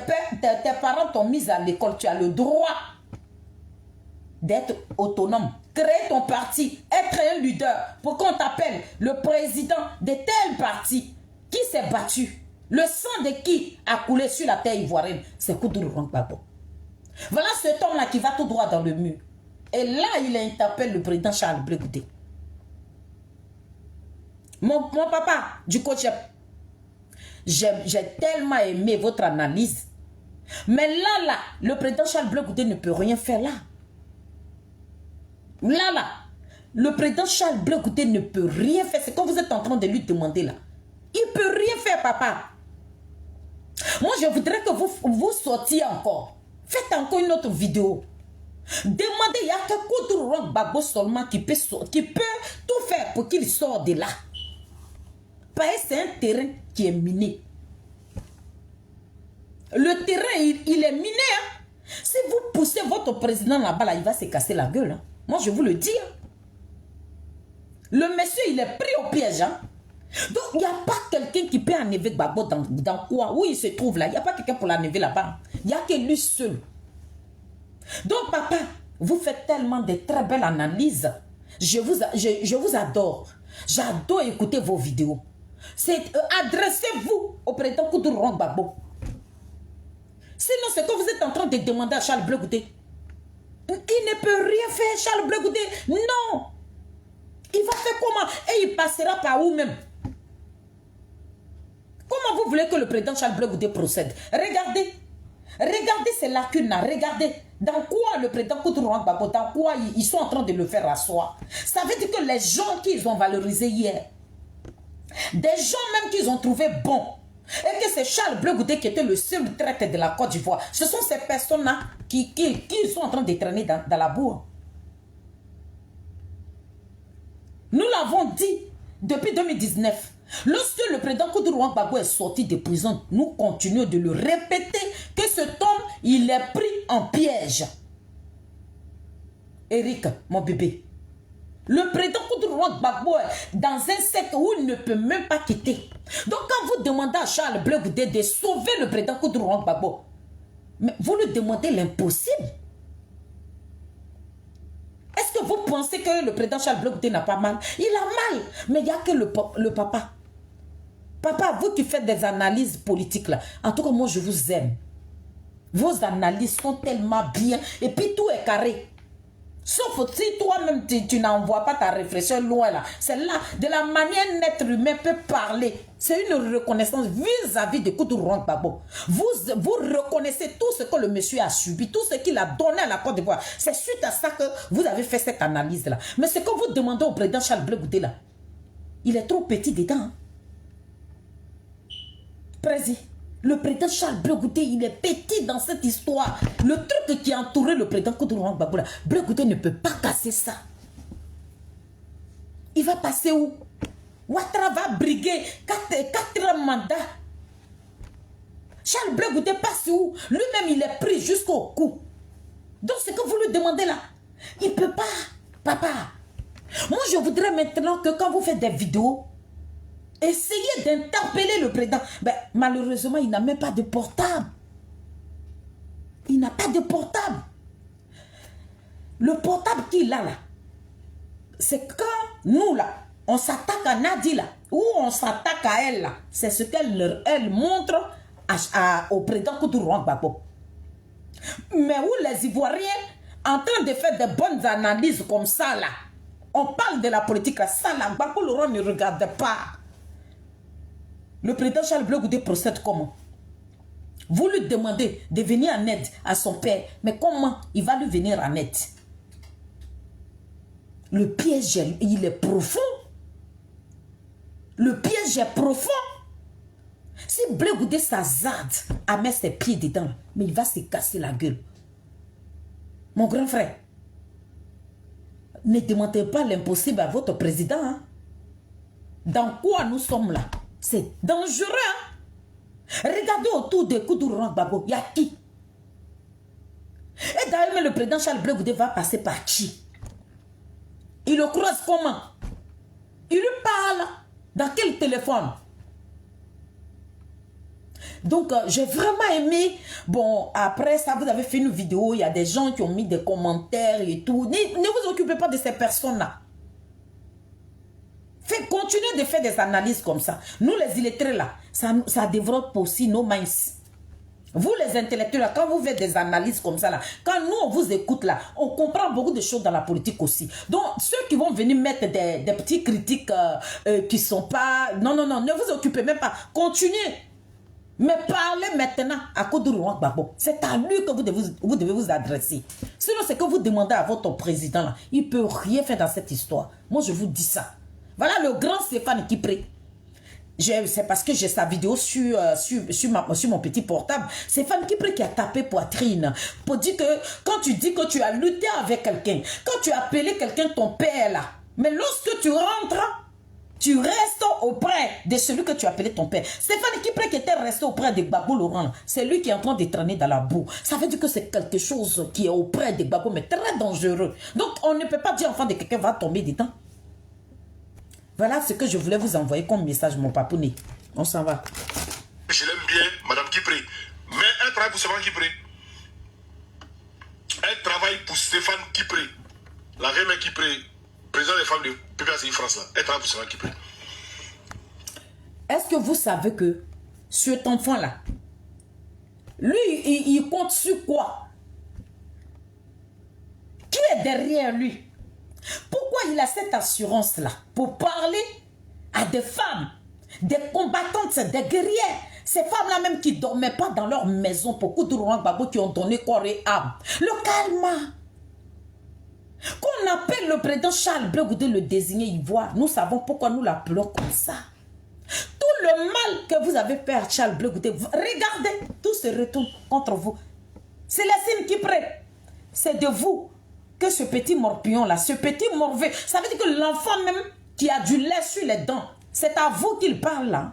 parents t'ont mis à l'école, tu as le droit d'être autonome, créer ton parti, être un leader pour qu'on t'appelle le président de tel parti qui s'est battu. Le sang de qui a coulé sur la terre ivoirienne, c'est Koudouran Gbagbo. Voilà cet homme-là qui va tout droit dans le mur. Et là, il interpelle le président Charles Bleu Goudé. Mon papa du coach, j'ai tellement aimé votre analyse. Mais là, le président Charles Bleu Goudé ne peut rien faire là. Là, le président Charles Bleu Goudé ne peut rien faire. C'est quand vous êtes en train de lui demander là. Il ne peut rien faire, papa. Moi, je voudrais que vous sortiez encore. Faites encore une autre vidéo. Demandez, il n'y a que Koudouran Gbagbo seulement qui peut tout faire pour qu'il sorte de là. Parce que c'est un terrain qui est miné. Le terrain, il est miné. Hein? Si vous poussez votre président là-bas, là, il va se casser la gueule. Hein? Moi, je vous le dis. Hein? Le monsieur, il est pris au piège. Hein? Donc, il n'y a pas quelqu'un qui peut enlever Gbagbo dans quoi? Où il se trouve là? Il n'y a pas quelqu'un pour l'enlever là-bas. Il n'y a que lui seul. Donc, papa, vous faites tellement de très belles analyses. Je vous adore. J'adore écouter vos vidéos. Adressez-vous au président Koudouran Gbagbo. Sinon, c'est quand vous êtes en train de demander à Charles Bleu Goudé. Il ne peut rien faire, Charles Bleu Goudé. Non. Il va faire comment? Et il passera par où même? Comment vous voulez que le président Charles Bleu Goudé procède? Regardez. Regardez ces lacunes-là. Regardez. Dans quoi le président Koudouran Gbagbo, dans quoi ils sont en train de le faire asseoir? Ça veut dire que les gens qu'ils ont valorisés hier, des gens même qu'ils ont trouvé bons, et que c'est Charles Bleu Goudé qui était le seul traître de la Côte d'Ivoire, ce sont ces personnes-là qui sont en train de traîner dans la boue. Nous l'avons dit depuis 2019. Lorsque le président Koudouran Gbagbo est sorti de prison, nous continuons de le répéter que cet homme, il est pris en piège. Eric, mon bébé, le président Koudouran Gbagbo est dans un cercle où il ne peut même pas quitter. Donc quand vous demandez à Charles Bleu Goudé de sauver le président Koudouran Gbagbo, mais vous lui demandez l'impossible. Est-ce que vous pensez que le président Charles Bleu Goudé n'a pas mal? Il a mal, mais il n'y a que le papa. Papa, vous qui faites des analyses politiques là, en tout cas moi je vous aime. Vos analyses sont tellement bien et puis tout est carré. Sauf si toi-même, tu n'envoies pas ta réflexion loin là. C'est là, de la manière d'être humain peut parler. C'est une reconnaissance vis-à-vis de Koutourou Gbagbo. Vous reconnaissez tout ce que le monsieur a subi, tout ce qu'il a donné à la Côte d'Ivoire. C'est suite à ça que vous avez fait cette analyse-là. Mais ce que vous demandez au président Charles Blé Goudé là, il est trop petit dedans. Hein? Président. Le président Charles Blé Goudé, il est petit dans cette histoire. Le truc qui a entouré le président Koutourou Gbagbo, Blé Goudé ne peut pas casser ça. Il va passer où? Ouattara va briguer 4 mandats. Charles Blé Goudé passe où? Lui-même, il est pris jusqu'au cou. Donc, ce que vous lui demandez là, il ne peut pas. Papa, moi, je voudrais maintenant que quand vous faites des vidéos, essayez d'interpeller le président. Ben, malheureusement, il n'a même pas de portable. Il n'a pas de portable. Le portable qu'il a là, c'est quand nous là, on s'attaque à Nadi là, ou on s'attaque à elle là. C'est ce qu'elle montre au président Koutourou Gbagbo. Mais où les Ivoiriens, en train de faire de bonnes analyses comme ça là, on parle de la politique là, ça là, Gbagbo Laurent ne regarde pas. Le président Charles Blé Goudé procède comment? Vous lui demandez de venir en aide à son père, mais comment il va lui venir en aide? Le piège, il est profond. Le piège est profond. Si Blé Goudé s'azarde à mettre ses pieds dedans, mais il va se casser la gueule. Mon grand frère, ne demandez pas l'impossible à votre président. Hein? Dans quoi nous sommes là? C'est dangereux. Hein? Regardez autour de Koutourou Gbagbo, il y a qui? Et d'ailleurs, le président Charles Blé Goudé va passer par qui? Il le croise comment? Il lui parle. Dans quel téléphone? Donc, j'ai vraiment aimé. Bon, après ça, vous avez fait une vidéo. Il y a des gens qui ont mis des commentaires et tout. Ne vous occupez pas de ces personnes-là. Continuez de faire des analyses comme ça. Nous, les illettrés, là, ça développe aussi nos minds. Vous, les intellectuels, là, quand vous faites des analyses comme ça, là, quand nous, on vous écoute, là, on comprend beaucoup de choses dans la politique aussi. Donc, ceux qui vont venir mettre des petits critiques qui ne sont pas... Non, non, non, ne vous occupez même pas. Continuez. Mais parlez maintenant à Koutourou Gbagbo. C'est à lui que vous devez vous adresser. Sinon, c'est que vous demandez à votre président, là, il ne peut rien faire dans cette histoire. Moi, je vous dis ça. Voilà le grand Stéphane Kipré. C'est parce que j'ai sa vidéo sur mon petit portable. Stéphane Kipré qui a tapé poitrine pour dire que quand tu dis que tu as lutté avec quelqu'un, quand tu as appelé quelqu'un ton père là, mais lorsque tu rentres, tu restes auprès de celui que tu as appelé ton père. Stéphane Kipré qui était resté auprès de Gbagbo Laurent, c'est lui qui est en train de traîner dans la boue. Ça veut dire que c'est quelque chose qui est auprès de Gbagbo, mais très dangereux. Donc on ne peut pas dire enfin de quelqu'un va tomber dedans. Voilà ce que je voulais vous envoyer comme message, mon papounet. On s'en va. Je l'aime bien, Madame Kipré. Mais elle travaille pour Stéphane Kipré. Elle travaille pour Stéphane Kipré. La reine Kipré, président des femmes de PPACI France, là. Elle travaille pour Stéphane Kipré. Est-ce que vous savez que cet enfant-là, lui, il compte sur quoi? Qui est derrière lui? Pourquoi il a cette assurance-là pour parler à des femmes, des combattantes, des guerrières, ces femmes-là même qui ne dormaient pas dans leur maison pour Koutourou Gbagbo qui ont donné corps et âme. Le calme. Qu'on appelle le président Charles Blé Goudé le désigné ivoire, nous savons pourquoi nous l'appelons comme ça. Tout le mal que vous avez fait à Charles Blé Goudé, regardez, tout se retourne contre vous. C'est la signe qui prête. C'est de vous que ce petit morpion là, ce petit morveux, ça veut dire que l'enfant même qui a du lait sur les dents, c'est à vous qu'il parle là.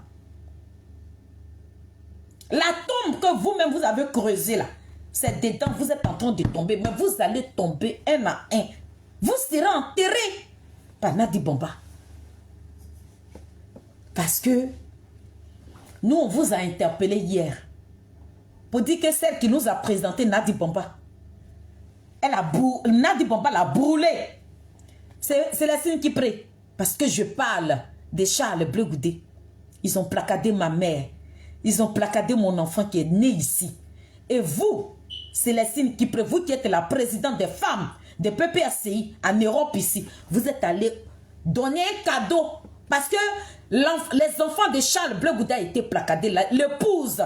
La tombe que vous-même vous avez creusée là, c'est dedans, vous êtes en train de tomber, mais vous allez tomber un à un. Vous serez enterré par Nadi Bomba. Parce que nous, on vous a interpellé hier pour dire que celle qui nous a présenté Nadi Bomba, Nadi Bomba l'a brûlé. C'est la signe qui prie. Parce que je parle de Charles Blé Goudé. Ils ont placardé ma mère. Ils ont placardé mon enfant qui est né ici. Et vous, c'est la signe qui prie. Vous qui êtes la présidente des femmes de PPACI en Europe ici, vous êtes allé donner un cadeau parce que les enfants de Charles Blé Gouda étaient placardés. L'épouse,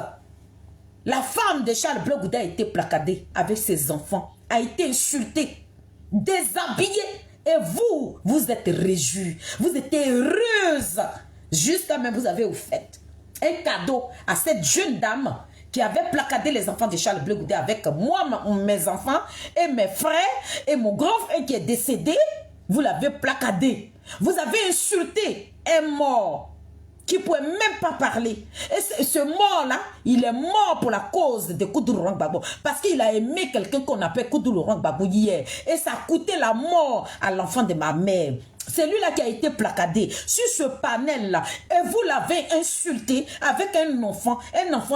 la femme de Charles Blé Gouda a été placardée avec ses enfants, a été insultée, déshabillée. Et vous, vous êtes réjouis, vous êtes heureuse. Jusqu'à même vous avez offert un cadeau à cette jeune dame qui avait placardé les enfants de Charles Blé Gouda avec moi, mes enfants et mes frères et mon grand frère qui est décédé. Vous l'avez placardé. Vous avez insulté un mort qui ne pouvait même pas parler. Et ce mort-là, il est mort pour la cause de Koudou Laurent Gbagbo. Parce qu'il a aimé quelqu'un qu'on appelle Koudou Laurent Gbagbo hier. Et ça a coûté la mort à l'enfant de ma mère. C'est lui-là qui a été placardé sur ce panel-là. Et vous l'avez insulté avec un enfant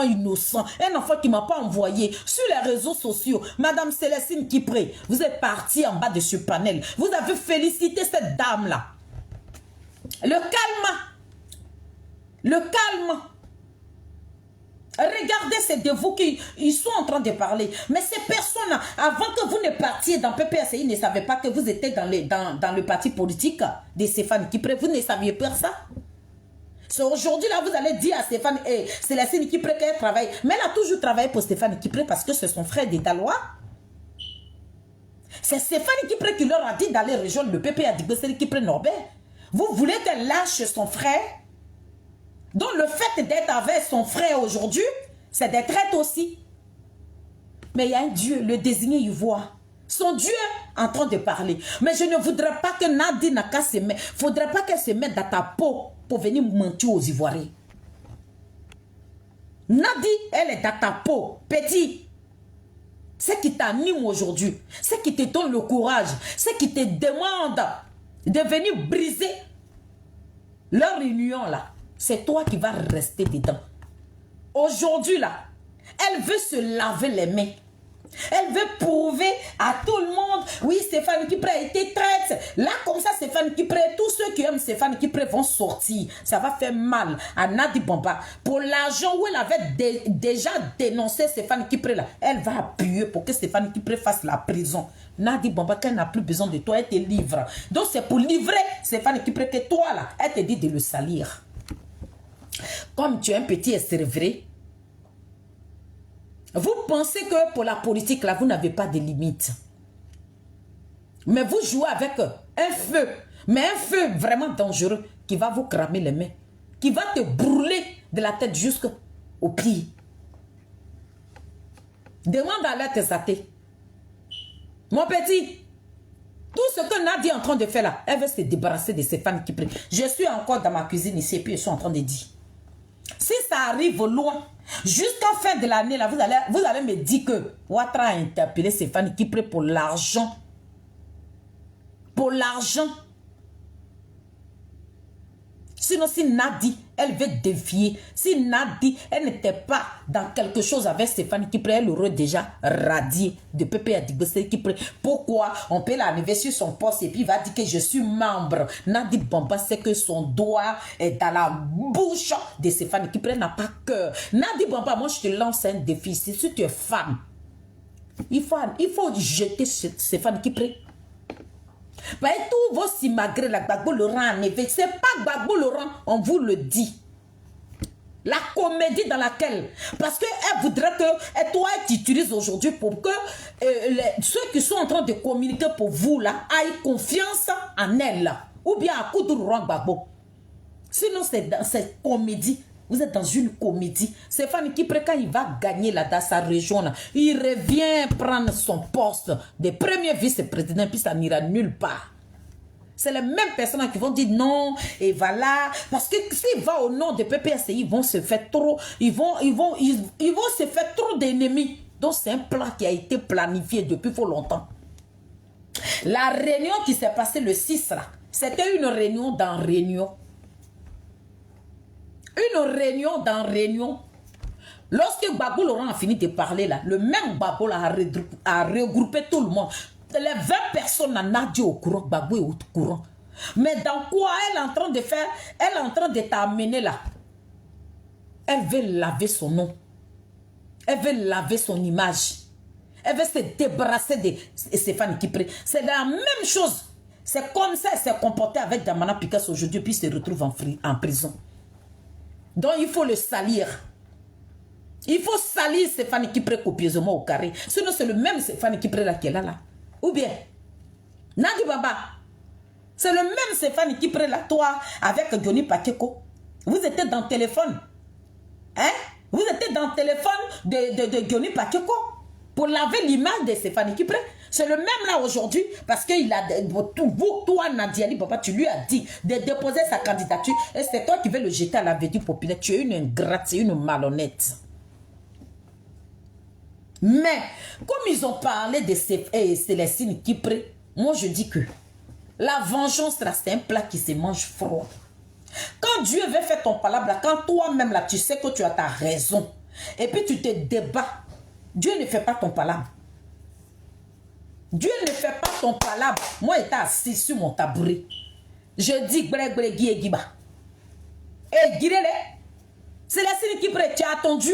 innocent, un enfant qui ne m'a pas envoyé sur les réseaux sociaux. Madame Célestine Kipré, vous êtes partie en bas de ce panel. Vous avez félicité cette dame-là. Le calme. Le calme. Regardez, c'est de vous qui ils sont en train de parler. Mais ces personnes-là, avant que vous ne partiez dans PPACI, ils ne savaient pas que vous étiez dans le parti politique de Stéphane Kipré. Vous ne saviez pas ça. C'est aujourd'hui, là, vous allez dire à Stéphane, Célestine Kipré qu'elle travaille. Mais elle a toujours travaillé pour Stéphane Kipré parce que c'est son frère d'État-Loi. C'est Stéphane Kipré qui leur a dit d'aller rejoindre le PPA de Kipré Norbert. Vous voulez qu'elle lâche son frère? Donc le fait d'être avec son frère aujourd'hui, c'est des traites aussi. Mais il y a un Dieu, le désigné, il voit. Son Dieu en train de parler. Mais je ne voudrais pas que Nadine Naka se mette. Il ne faudrait pas qu'elle se mette dans ta peau pour venir mentir aux Ivoiriens. Nadine, elle est dans ta peau, petit. Ce qui t'anime aujourd'hui, ce qui te donne le courage, ce qui te demande de venir briser leur réunion là. C'est toi qui vas rester dedans. Aujourd'hui, là, elle veut se laver les mains. Elle veut prouver à tout le monde, oui, Stéphane Kipré a été traite. Là, comme ça, Stéphane Kipré, tous ceux qui aiment Stéphane Kipré vont sortir. Ça va faire mal à Nadi Bamba. Pour l'argent où elle avait déjà dénoncé Stéphane Kipré, là, elle va appuyer pour que Stéphane Kipré fasse la prison. Nadi Bamba, qu'elle n'a plus besoin de toi, elle te livre. Donc, c'est pour livrer Stéphane Kipré que toi, là, elle te dit de le salir. Comme tu es un petit esservré, vous pensez que pour la politique, là, vous n'avez pas de limites. Mais vous jouez avec un feu, mais un feu vraiment dangereux qui va vous cramer les mains, qui va te brûler de la tête jusqu'au pied. Demande à l'aide Zaté. Mon petit, tout ce que Nadia est en train de faire là, elle veut se débarrasser de Stéphane Kipré. Je suis encore dans ma cuisine ici et puis je suis en train de dire. Si ça arrive loin, jusqu'à fin de l'année, là, vous allez me dire que Ouattara a interpellé Stéphane Kipré pour l'argent. Pour l'argent. Sinon, si Nadi, elle veut défier, si Nadi, elle n'était pas dans quelque chose avec Stéphane Kipré, elle aurait déjà radié de PPA Kipré. Pourquoi on peut l'enlever sur son poste et puis il va dire que je suis membre. Nadi Bamba sait que son doigt est dans la bouche de Stéphane Kipré, n'a pas cœur. Nadi Bamba, moi je te lance un défi. Si tu es femme, il faut jeter Stéphane Kipré. Ben, tous vos simagrés, la Gbagbo Laurent en effet, c'est pas Gbagbo Laurent, on vous le dit. La comédie dans laquelle, parce qu'elle voudrait que toi, tu utilises aujourd'hui pour que ceux qui sont en train de communiquer pour vous là, aient confiance en elle là, ou bien à Koudou Laurent Gbagbo. Sinon, c'est dans cette comédie. Vous êtes dans une comédie. Stéphane Kipré, quand il va gagner là dans sa région, là, il revient prendre son poste de premier vice-président, puis ça n'ira nulle part. C'est les mêmes personnes qui vont dire non, et voilà. Parce que s'il va au nom de PPACI, ils vont se faire trop, ils vont se faire trop d'ennemis. Donc c'est un plan qui a été planifié depuis fort longtemps. La réunion qui s'est passée le 6 là, c'était une réunion dans réunion. Une réunion dans réunion. Lorsque Gbagbo Laurent a fini de parler là, le même Gbagbo là a regroupé tout le monde. Les 20 personnes n'en a dit au courant, Gbagbo est au courant. Mais dans quoi elle est en train de faire? Elle est en train de t'amener là. Elle veut laver son nom. Elle veut laver son image. Elle veut se débarrasser de Stéphane Kipré. C'est la même chose. C'est comme ça elle s'est comportée avec Damana Picasso aujourd'hui, puis se retrouve en prison. Donc il faut le salir. Il faut salir Stéphane Kipré copieusement au carré. Sinon c'est le même Stéphane Kipré là qui est là. Ou bien, Nadi Baba, c'est le même Stéphane Kipré là, toi, avec Johnny Pacheco. Vous étiez dans le téléphone. Hein? Vous étiez dans le téléphone de Johnny Pacheco pour laver l'image de Stéphane Kipré. C'est le même là aujourd'hui parce qu'il a, toi Nadia Ali Baba, tu lui as dit de déposer sa candidature et c'est toi qui veux le jeter à la vedue populaire. Tu es une ingrate, une malhonnête. Mais comme ils ont parlé de Célestine Kipré, moi je dis que la vengeance là c'est un plat qui se mange froid. Quand Dieu veut faire ton palabre, quand toi-même là tu sais que tu as ta raison et puis tu te débats, Dieu ne fait pas ton palabre. Dieu ne fait pas ton palabre. Moi j'étais assis sur mon tabouret. Je dis Greg Guy et Giba. Et Guirele, c'est la scène qui prête. Tu as attendu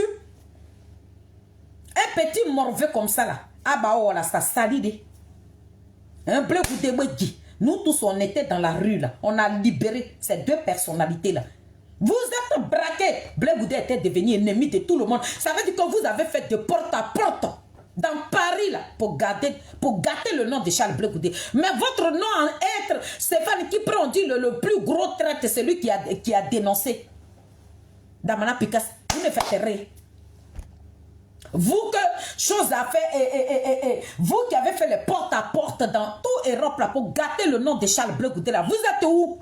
un petit morveux comme ça là. Ah bah oh là, ça salide. Un bleu Guy. Nous tous on était dans la rue là. On a libéré ces deux personnalités là. Vous êtes braqués. Bleu Goudé était devenu ennemi de tout le monde. Ça veut dire que vous avez fait de porte à porte dans Paris là pour gâter le nom de Charles Bleu Goudé. Mais votre nom en être Stéphane Kipré, on dit le plus gros traître, c'est lui qui a dénoncé Damana Picasso. Vous ne faites rien. Vous que chose à faire vous qui avez fait les porte à porte dans toute Europe là pour gâter le nom de Charles Bleu Goudé là, vous êtes où?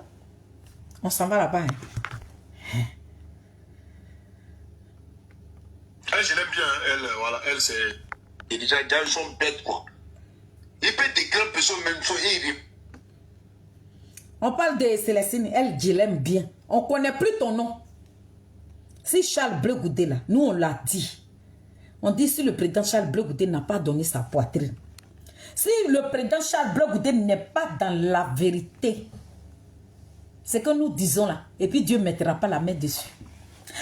On s'en va là-bas. Elle, je l'aime bien, elle, voilà, elle c'est... Et déjà, les gens sont bêtes, quoi. Et puis des grandes personnes même sont... On parle de Célestine, elle, je l'aime bien. On ne connaît plus ton nom. Si Charles Bleu Goudé là, nous on l'a dit. On dit si le président Charles Bleu Goudé n'a pas donné sa poitrine. Si le président Charles Bleu Goudé n'est pas dans la vérité, c'est que nous disons là. Et puis Dieu ne mettra pas la main dessus.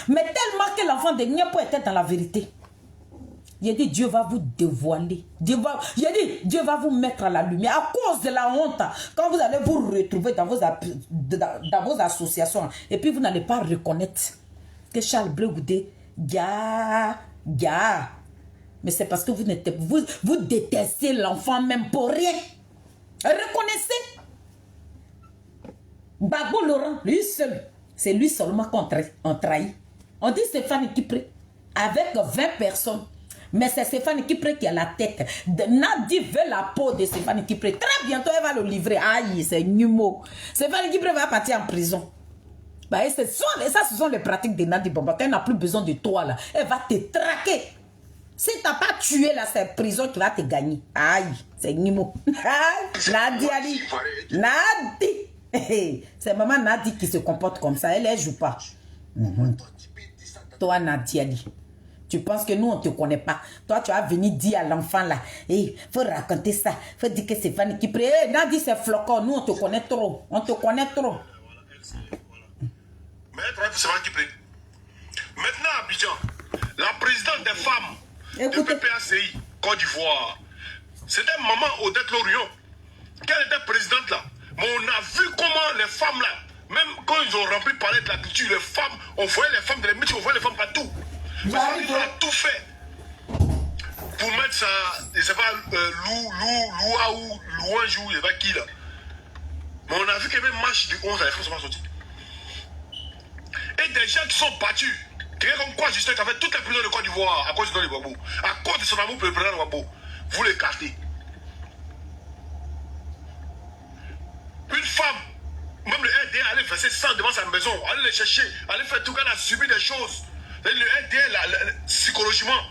Mais tellement que l'enfant de Niapo était dans la vérité. Il dit Dieu va vous dévoiler. Dieu va vous mettre à la lumière. À cause de la honte, quand vous allez vous retrouver dans vos associations, et puis vous n'allez pas reconnaître que Charles Bleu Goudé, mais c'est parce que vous détestez l'enfant même pour rien. Reconnaissez. Babo Laurent, lui seul, c'est lui seulement qu'on trahit. On dit Stéphane Kipré, avec 20 personnes. Mais c'est Stéphane Kipré qui a la tête. Nadi veut la peau de Stéphane Kipré. Très bientôt, elle va le livrer. Aïe, c'est Numo. Stéphane Kipré va partir en prison. Bah, ça, ce sont les pratiques de Nadi Bamba. Quand elle n'a plus besoin de toi, là, elle va te traquer. Si tu n'as pas tué, là, c'est prison qui va te gagner. Aïe, c'est Numo. Nadi Ali. Nadi. C'est maman Nadi qui se comporte comme ça. Elle ne joue pas. Toi, Nadi Ali. Tu penses que nous, on ne te connaît pas. Toi, tu as venu dire à l'enfant là, il faut raconter ça. Il faut dire que c'est Fanny qui prie. Nadi, c'est flocon. Nous, on te connaît trop. On te connaît trop. Mais c'est Fanny qui prie. Maintenant, Abidjan, la présidente des femmes de PPACI, Côte d'Ivoire, c'était maman Odette Lorion. Qu'elle était présidente là. Mais on a vu comment les femmes là, même quand ils ont rempli parler de la culture, les femmes, on voyait les femmes de la métier, on voyait les femmes partout. Parce qu'ils ont tout fait pour mettre ça, je ne sais pas, Louange ou je ne sais pas qui là. Mais on a vu qu'il y avait une marche du 11 à la France sont sortis. Et des gens qui sont battus. Quelqu'un comme quoi Justin qui a fait toute la prison de Côte d'Ivoire à cause de Gbagbo, à cause de son amour pour le président Gbagbo, vous l'écartez. Une femme, même le RDA allait verser 100 devant sa maison, allait les chercher, allait faire tout, qu'elle a subi des choses. Le RDA, psychologiquement,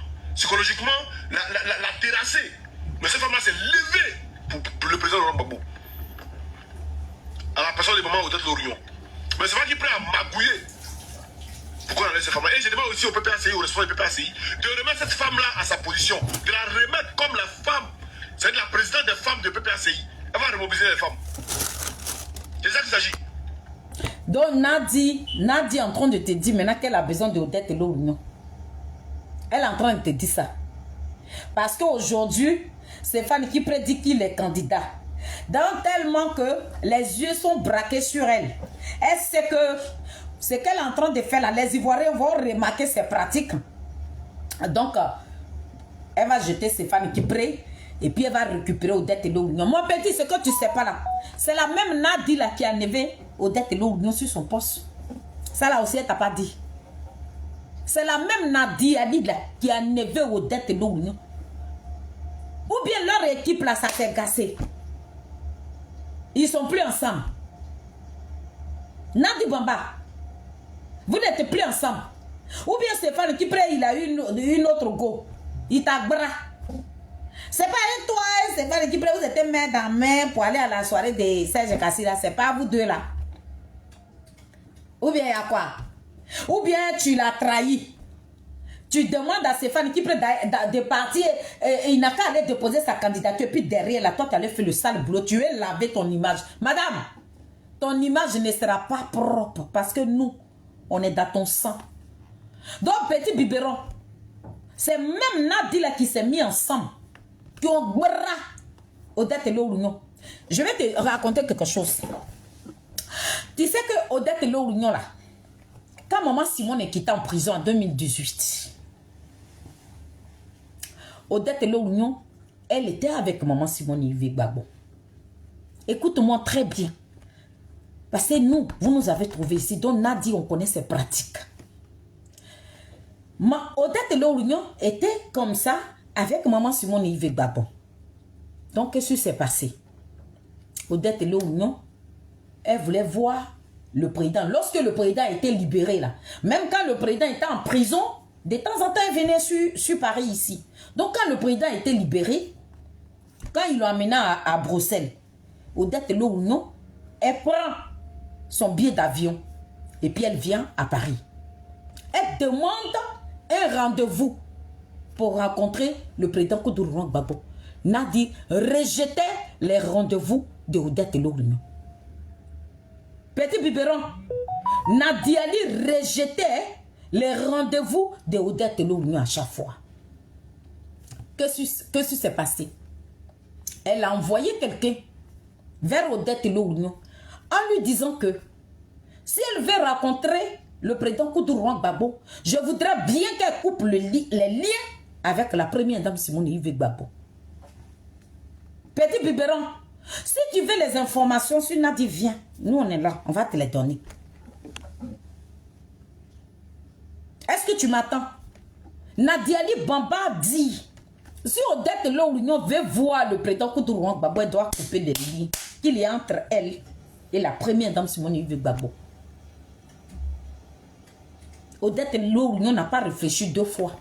l'a terrassé. Mais cette femme-là s'est levée pour le président Laurent Gbagbo. À la personne des mamans Odette Lorion. Mais c'est pas qu'il est prêt à magouiller. Pourquoi on a laissé cette femme-là? Et je demande aussi au PPACI, au responsable du PPACI, de remettre cette femme-là à sa position. De la remettre comme la femme, c'est la présidente des femmes de PPACI. Elle va remobiliser les femmes. C'est ça qu'il s'agit. Donc Nadi est en train de te dire maintenant qu'elle a besoin d'Odette Lorion. Elle est en train de te dire ça. Parce qu'aujourd'hui, c'est Fanny qui prédit qu'il est candidat. Donc tellement que les yeux sont braqués sur elle. Elle sait que ce qu'elle est en train de faire là, les Ivoiriens vont remarquer ses pratiques. Donc, elle va jeter Stéphane Kipré et puis elle va récupérer Odette Elohunion. Mon petit, ce que tu ne sais pas là, c'est la même Nadi là qui a enlevé Odette Elohunion sur son poste. Ça là aussi, elle t'a pas dit. C'est la même Nadi là qui a enlevé Odette Elohunion. Ou bien leur équipe là, ça s'est cassé. Ils ne sont plus ensemble. Nadi Bamba, vous n'êtes plus ensemble. Ou bien Stéphane Kipré, il a une autre go. Il t'a bras. C'est pas toi, Stéphane Kipré, vous êtes main dans main pour aller à la soirée de Serge Kassi là. C'est pas vous deux là. Ou bien il y a quoi? Ou bien tu l'as trahi. Tu demandes à Stéphane Kipré de partir et il n'a qu'à aller déposer sa candidature. Puis derrière là, toi tu allais faire le sale boulot. Tu es lavé ton image. Madame, ton image ne sera pas propre parce que nous, on est dans ton sang. Donc, petit biberon, c'est même Nadi là qui s'est mis ensemble, qui ont bras Odette Elohunion. Je vais te raconter quelque chose. Tu sais que Odette Elohunion là, quand maman Simone est quittée en prison en 2018, Odette Elohunion, elle était avec maman Simone Yves Gbagbo. Écoute-moi très bien. Parce que nous, vous nous avez trouvé ici, donc Nadi, on connaît ses pratiques. Odette Elohunion était comme ça avec maman Simone Yves Gbagbo. Donc, qu'est-ce qui s'est passé? Odette Elohunion, elle voulait voir le président. Lorsque le président était libéré, là, même quand le président était en prison, de temps en temps, elle venait sur Paris ici. Donc, quand le président était libéré, quand il l'a amené à Bruxelles, Odette Elohunion, elle prend son billet d'avion et puis elle vient à Paris. Elle demande un rendez-vous pour rencontrer le président Koudourou Gbagbo. Nadi rejetait les rendez-vous de Odette Elohunion. Petit biberon, Nadi Ali rejetait les rendez-vous de Odette Elohunion à chaque fois. Qu'est-ce qui s'est passé? Elle a envoyé quelqu'un vers Odette Elohunion en lui disant que si elle veut rencontrer le président Koudourou Gbagbo, je voudrais bien qu'elle coupe les liens avec la première dame Simone Yves Gbagbo. Petit biberon, si tu veux les informations sur Nadi, viens. Nous, on est là. On va te les donner. Est-ce que tu m'attends? Nadi Ali Bamba dit, si Odette Elohunion veut voir le président Koudourou Gbagbo, elle doit couper les liens qu'il y a entre elle et la première dame Simone Yves Gbagbo. Odette Elohunion n'a pas réfléchi deux fois.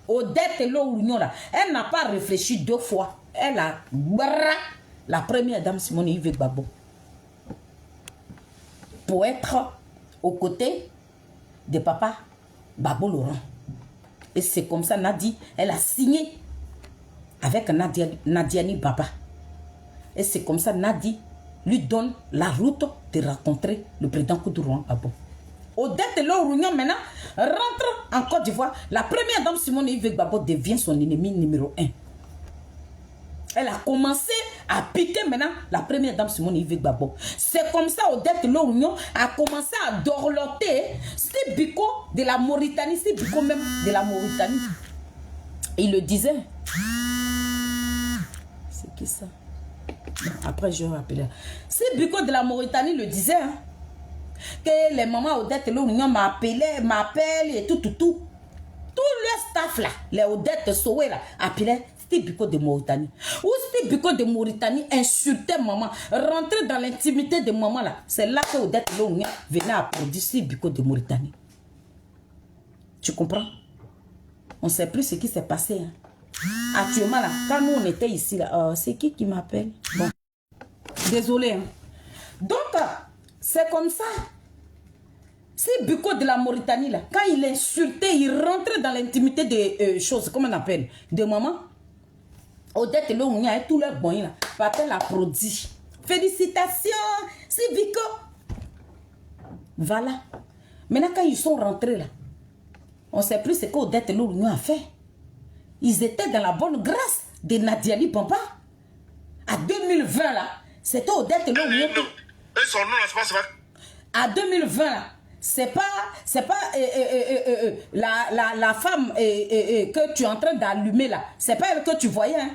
Odette Elohunion, elle n'a pas réfléchi deux fois. Elle a la première dame Simone Yves Gbagbo pour être aux côtés de papa Gbagbo Laurent. Et c'est comme ça, Nadi, elle a signé avec Nadiani Baba. Et c'est comme ça, Nadi lui donne la route de rencontrer le président Koudourou Gbagbo. Odette Elohunion maintenant rentre en Côte d'Ivoire. La première dame Simone Yves Gbagbo devient son ennemi numéro 1. Elle a commencé à piquer maintenant la première dame Simone Yves Gbagbo. C'est comme ça Odette Elohunion a commencé à dorloter Steve Biko de la Mauritanie, Steve Biko même de la Mauritanie. Et il le disait. C'est qui ça? Après je vais rappeler. Steve Biko de la Mauritanie le disait. Hein, que les mamans Odette Elohunion m'appellent et tout. Tout le staff là, les Odette Sowe là, appelaient Steve Biko de Mauritanie. Ou Steve Biko de Mauritanie insultait maman, rentrait dans l'intimité de maman là. C'est là que Odette Elohunion venait applaudir Steve Biko de Mauritanie. Tu comprends? On ne sait plus ce qui s'est passé. Hein. Actuellement là, quand nous on était ici là, c'est qui m'appelle? Bon, désolé. Hein. Donc, c'est comme ça. C'est Biko de la Mauritanie, là, quand il insultait, il rentrait dans l'intimité des choses, comment on appelle, de maman. Odette Elohunion et tous leurs bons, là, papa l'applaudit. Félicitations, c'est Biko. Voilà. Maintenant, quand ils sont rentrés, là, on ne sait plus ce qu'Odette Elohunion a fait. Ils étaient dans la bonne grâce de Nadiali Bamba. À 2020, là, c'était Odette Longyon. Et son nom, là, c'est pas... À 2020, là, c'est pas la femme que tu es en train d'allumer, là. C'est pas elle que tu voyais, hein.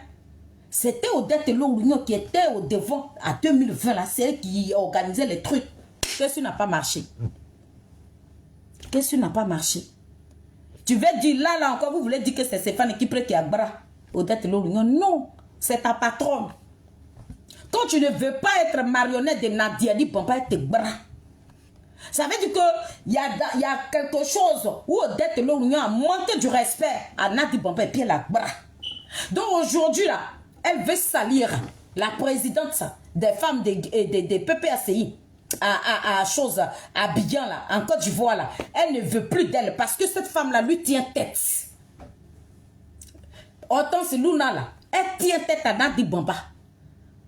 C'était Odette Longyon qui était au devant à 2020, là. C'est elle qui organisait les trucs. Qu'est-ce qui n'a pas marché? Qu'est-ce qui n'a pas marché? Tu veux dire là encore, vous voulez dire que c'est Stéphane qui prête qui a bras Odette Longyon? Non, c'est ta patronne. Quand tu ne veux pas être marionnette de Nadiali Bamba, tes bras. Ça veut dire qu'il y a quelque chose où Odette Longyon a manqué du respect à Nadiali Bamba et puis elle a bras. Donc aujourd'hui, là, elle veut salir la présidente des femmes des PPACI à Abidjan, là, en Côte d'Ivoire, là. Elle ne veut plus d'elle parce que cette femme-là lui tient tête. Hortense Luna, là, elle tient tête à Nadiali Bamba.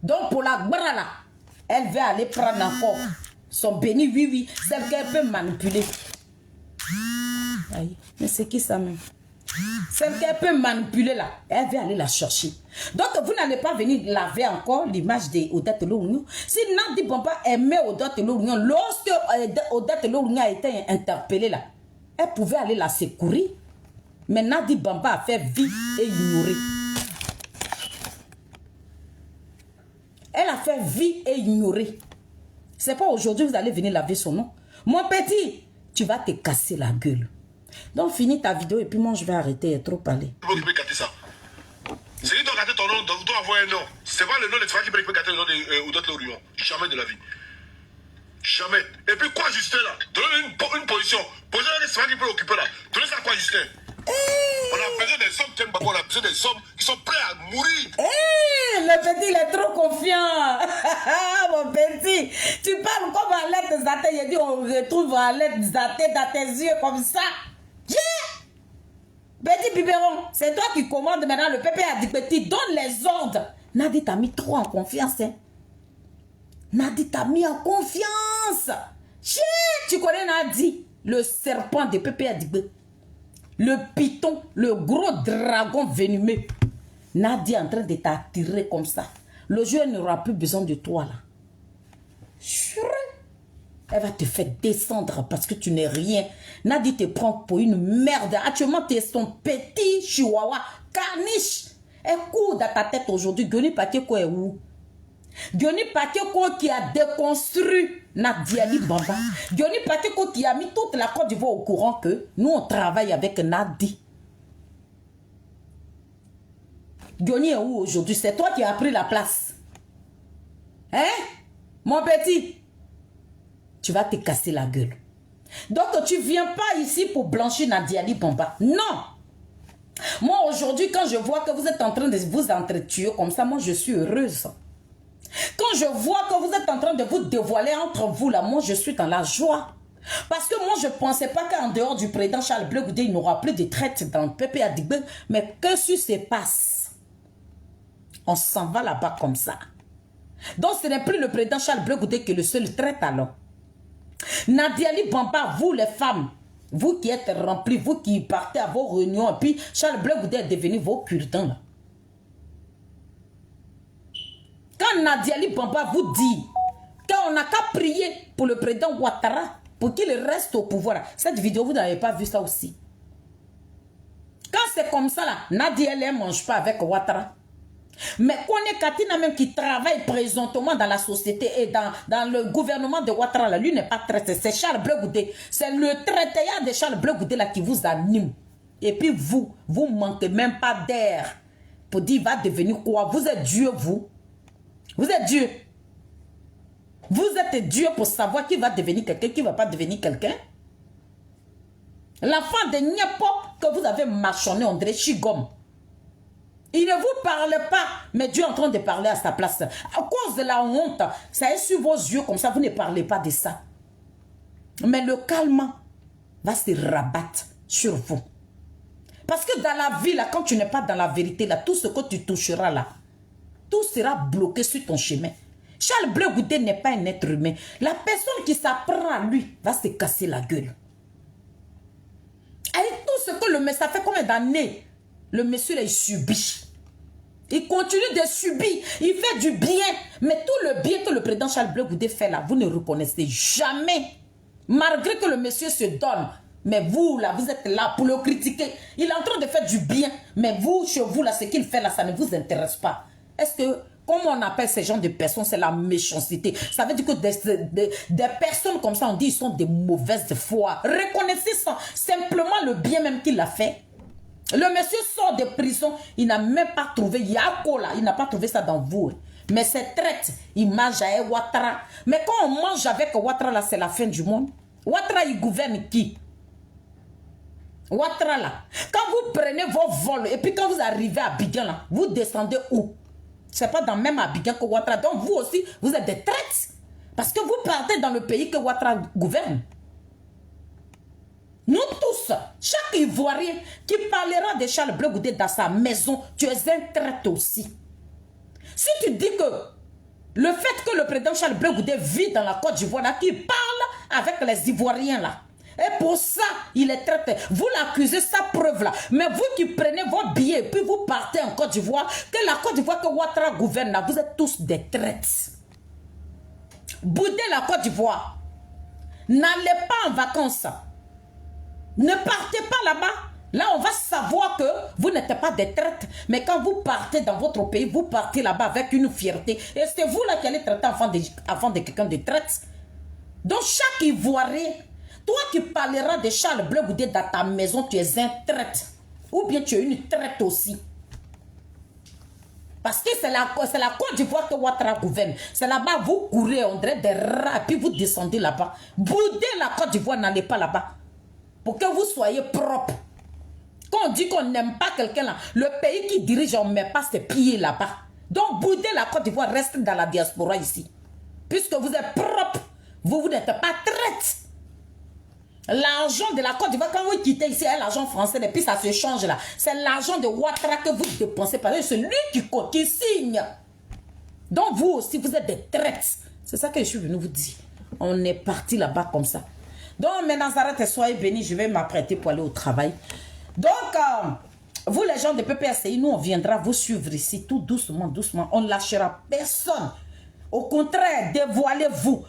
Donc pour la bras là, elle veut aller prendre encore son béni, oui, celle qu'elle peut manipuler. Aïe, mais c'est qui ça même? Celle qu'elle peut manipuler là, elle veut aller la chercher. Donc vous n'allez pas venir laver encore l'image d'Odette Longyon. Si Nadiali Bamba aimait Odette Longyon, lorsque Odette Longyon a été interpellée là, elle pouvait aller la secourir. Mais Nadiali Bamba a fait vie et ignoré. Elle a fait vie et ignorer. C'est pas aujourd'hui vous allez venir laver son nom. Mon petit, tu vas te casser la gueule. Donc finis ta vidéo et puis moi je vais arrêter, il y a trop parlé. Qui peut gâter ça? C'est lui qui doit gâter ton nom, doit avoir un nom. C'est pas le nom de Stéphane qui peut gâter le nom d'Odette Longyon. Jamais de la vie. Jamais. Et puis quoi Justin là? Donne une position. Posez la Stéphane qui peut l'occuper là. Donnez ça à quoi Justin? On a besoin des hommes qui aiment Babo, on a besoin des hommes qui sont prêts à mourir. Le petit, il est trop confiant. Mon petit, tu parles comme Arlette Zaté. Il dit on retrouve Arlette Zaté dans tes yeux comme ça. Petit biberon, c'est toi qui commandes maintenant. Le pépé a dit petit, donne les ordres. Nadi t'a mis trop en confiance. Hein? Nadi t'a mis en confiance. Tu connais Nadi, le serpent de pépé a dit le python, le gros dragon venimeux. Nadi est en train de t'attirer comme ça. Le jeu n'aura plus besoin de toi là. Elle va te faire descendre parce que tu n'es rien. Nadi te prend pour une merde. Actuellement, tu es son petit chihuahua caniche. Elle court dans ta tête aujourd'hui. Goni Pakeko est où? Goni Pakeko qui a déconstruit Nadiali Bamba. Goni Pakeko qui a mis toute la Côte d'Ivoire au courant que nous on travaille avec Nadi. Goni est où aujourd'hui? C'est toi qui as pris la place. Hein? Mon petit, tu vas te casser la gueule. Donc tu viens pas ici pour blanchir Nadiali Bamba. Non. Moi aujourd'hui quand je vois que vous êtes en train de vous entretuer comme ça, moi je suis heureuse. Quand je vois que vous êtes en train de vous dévoiler entre vous là, moi je suis dans la joie. Parce que moi je ne pensais pas qu'en dehors du président Charles Blé Goudé, il n'y aura plus de traite dans le PPA Digbe. Mais que ce se passe? On s'en va là-bas comme ça. Donc ce n'est plus le président Charles Blé Goudé qui est le seul traite alors. Nadiali Bamba, vous les femmes, vous qui êtes remplis, vous qui partez à vos réunions, et puis Charles Blé Goudé est devenu vos cure-dents là. Quand Nadiali Bamba vous dit qu'on n'a qu'à prier pour le président Ouattara, pour qu'il reste au pouvoir, cette vidéo, vous n'avez pas vu ça aussi. Quand c'est comme ça là, Nadiali ne mange pas avec Ouattara. Mais Kone Katina même qui travaille présentement dans la société et dans le gouvernement de Ouattara, là, lui n'est pas traité. C'est Charles Blé Goudé. C'est le traité de Charles Blé Goudé là qui vous anime. Et puis vous manquez même pas d'air pour dire il va devenir quoi? Vous êtes Dieu, vous. Vous êtes Dieu. Vous êtes Dieu pour savoir qui va devenir quelqu'un, qui ne va pas devenir quelqu'un. L'enfant de Nyepo que vous avez marchonné, on dirait Chigom. Il ne vous parle pas, mais Dieu est en train de parler à sa place. À cause de la honte, ça est sur vos yeux comme ça, vous ne parlez pas de ça. Mais le calme va se rabattre sur vous. Parce que dans la vie, là, quand tu n'es pas dans la vérité, là, tout ce que tu toucheras là, tout sera bloqué sur ton chemin. Charles Blé Goudé n'est pas un être humain. La personne qui s'apprend à lui va se casser la gueule. Avec tout ce que le message fait combien d'années? Le monsieur là, il subit. Il continue de subir. Il fait du bien. Mais tout le bien que le président Charles Blé Goudé fait là, vous ne reconnaissez jamais. Malgré que le monsieur se donne. Mais vous là, vous êtes là pour le critiquer. Il est en train de faire du bien. Mais vous, chez vous là, ce qu'il fait là, ça ne vous intéresse pas. Est-ce que, comment on appelle ces gens de personnes, c'est la méchanceté. Ça veut dire que des personnes comme ça, on dit ils sont de mauvaises foi. Reconnaissez ça, simplement le bien même qu'il a fait. Le monsieur sort de prison, il n'a même pas trouvé Yako là, il n'a pas trouvé ça dans vous. Mais c'est traite, il mange avec Ouattara. Mais quand on mange avec Ouattara là, c'est la fin du monde. Ouattara, il gouverne qui? Ouattara là. Quand vous prenez vos vols et puis quand vous arrivez à Abidjan là, vous descendez où? C'est pas dans le même Abidjan que Ouattara. Donc vous aussi, vous êtes des traites. Parce que vous partez dans le pays que Ouattara gouverne. Nous tous, chaque Ivoirien qui parlera de Charles Blé Goudé dans sa maison, tu es un traître aussi. Si tu dis que le fait que le président Charles Blé Goudé vit dans la Côte d'Ivoire, qu'il parle avec les Ivoiriens là, et pour ça, il est traité. Vous l'accusez, sa preuve là. Mais vous qui prenez vos billets et puis vous partez en Côte d'Ivoire, que la Côte d'Ivoire, que Ouattara gouverne là, vous êtes tous des traites. Boudez la Côte d'Ivoire. N'allez pas en vacances. Ne partez pas là-bas. Là, on va savoir que vous n'êtes pas des traites. Mais quand vous partez dans votre pays, vous partez là-bas avec une fierté. Et c'est vous là qui allez traiter avant de quelqu'un de traite. Donc, chaque Ivoirien, toi qui parleras de Charles Blé Goudé dans ta maison, tu es un traite. Ou bien tu es une traite aussi. Parce que c'est la Côte d'Ivoire que Ouattara gouverne. C'est là-bas, vous courez, on dirait des rats, puis vous descendez là-bas. Boudez la Côte d'Ivoire, n'allez pas là-bas. Pour que vous soyez propre. Quand on dit qu'on n'aime pas quelqu'un là, le pays qui dirige, on ne met pas ses pieds là-bas. Donc, boudez la Côte d'Ivoire, restez dans la diaspora ici. Puisque vous êtes propre, vous n'êtes pas traite. L'argent de la Côte d'Ivoire, quand vous quittez ici, c'est l'argent français, et puis ça se change là. C'est l'argent de Ouattara que vous dépensez, parce que c'est lui qui signe. Donc, vous aussi, vous êtes des traites. C'est ça que je suis venu vous dire. On est parti là-bas comme ça. Donc, mes Nazareth, soyez bénis, je vais m'apprêter pour aller au travail. Donc, vous les gens de PPSI, nous, on viendra vous suivre ici, tout doucement, doucement. On ne lâchera personne. Au contraire, dévoilez-vous.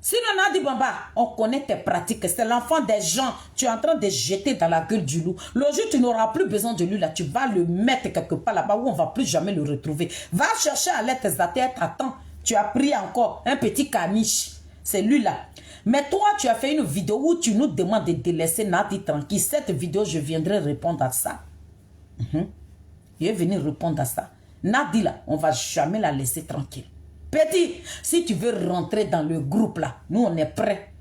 Sinon, Nadi Bamba, on connaît tes pratiques. C'est l'enfant des gens. Tu es en train de jeter dans la gueule du loup. Le jour où tu n'auras plus besoin de lui, là, tu vas le mettre quelque part là-bas où on ne va plus jamais le retrouver. Va chercher à l'aide tes athlètes. Attends, tu as pris encore un petit caniche. C'est lui là. Mais toi, tu as fait une vidéo où tu nous demandes de délaisser Nadi tranquille. Cette vidéo, je viendrai répondre à ça. Je vais venir répondre à ça. Nadi là, on ne va jamais la laisser tranquille. Petit, si tu veux rentrer dans le groupe là, nous on est prêts.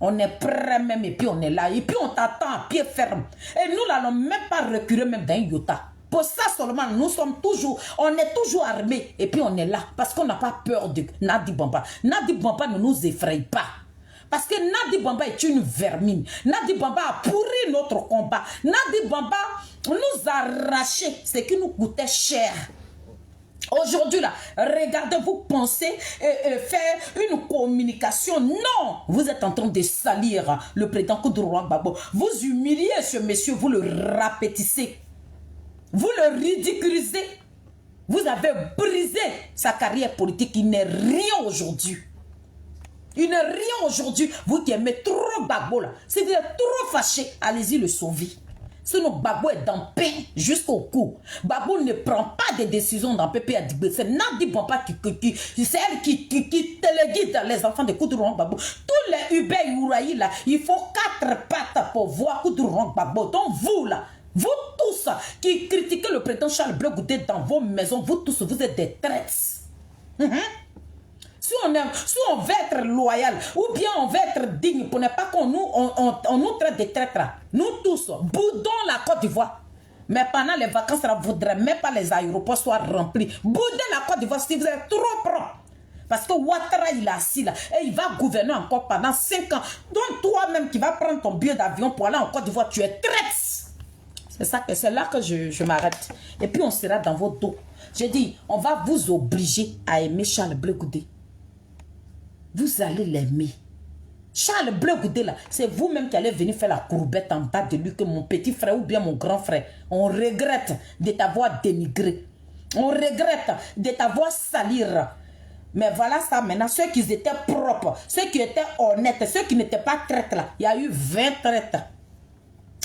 On est prêts même et puis on est là. Et puis on t'attend à pied ferme. Et nous n'allons même pas reculer même d'un iota. Pour ça seulement, nous sommes toujours, on est toujours armés. Et puis on est là parce qu'on n'a pas peur de Nadi Bamba. Nadi Bamba ne nous effraie pas. Parce que Nadi Bamba est une vermine. Nadi Bamba a pourri notre combat. Nadi Bamba nous a arraché ce qui nous coûtait cher. Aujourd'hui, là, regardez, vous pensez faire une communication. Non, vous êtes en train de salir le président Kourouan Gbagbo. Vous humiliez ce monsieur, vous le rapétissez. Vous le ridiculisez. Vous avez brisé sa carrière politique. Il n'est rien aujourd'hui. Il n'est rien aujourd'hui. Vous qui aimez trop Gbagbo, là. Si vous êtes trop fâché, allez-y le sauver. Sinon, Gbagbo est dans pain jusqu'au cou. Gbagbo ne prend pas de décisions dans PPADB. C'est Nadi Bamba c'est elle qui téléguide les enfants de Kourouan Gbagbo. Tous les Uber Youraï là, il faut 4 pattes pour voir Kourouan Gbagbo. Donc vous là, vous tous qui critiquez le président Charles Blé Goudé dans vos maisons, vous tous, vous êtes des traites. Si on veut être loyal, ou bien on veut être digne, pour ne pas qu'on nous traite de traîtres, nous tous, boudons la Côte d'Ivoire. Mais pendant les vacances, il ne faudrait même pas les aéroports soient remplis. Boudez la Côte d'Ivoire si vous êtes trop propre. Parce que Ouattara, il est assis là, et il va gouverner encore pendant 5 ans. Donc toi-même qui vas prendre ton billet d'avion pour aller en Côte d'Ivoire, tu es traite. C'est là que je m'arrête. Et puis on sera dans vos dos. J'ai dit, on va vous obliger à aimer Charles Blé Goudé. Vous allez l'aimer. Charles Bleu Goudé là, c'est vous-même qui allez venir faire la courbette en bas de lui que mon petit frère ou bien mon grand frère. On regrette de t'avoir dénigré. On regrette de t'avoir salir. Mais voilà ça maintenant, ceux qui étaient propres, ceux qui étaient honnêtes, ceux qui n'étaient pas traites là, il y a eu 20 traites.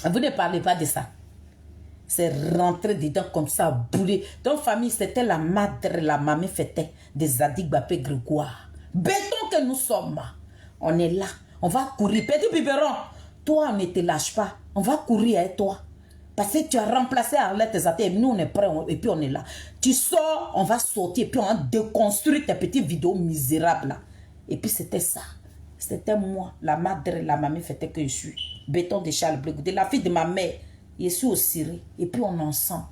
Vous ne parlez pas de ça. C'est rentré dedans comme ça, boulé. Donc famille, c'était la madre, la mamie fêtait des Zadig Bapé Grégoire. Béton que nous sommes. On est là, on va courir. Petit biberon, toi on ne te lâche pas. On va courir avec toi. Parce que tu as remplacé Arlette Zaté. Nous on est prêts et puis on est là. Tu sors, on va sortir et puis on va déconstruire tes petites vidéos misérables là. Et puis c'était ça. C'était moi, la madre, la mamie fêtait que je suis. Béton de Charles Bleu Goudé, la fille de ma mère. Je suis au Syrie. Et puis on est ensemble.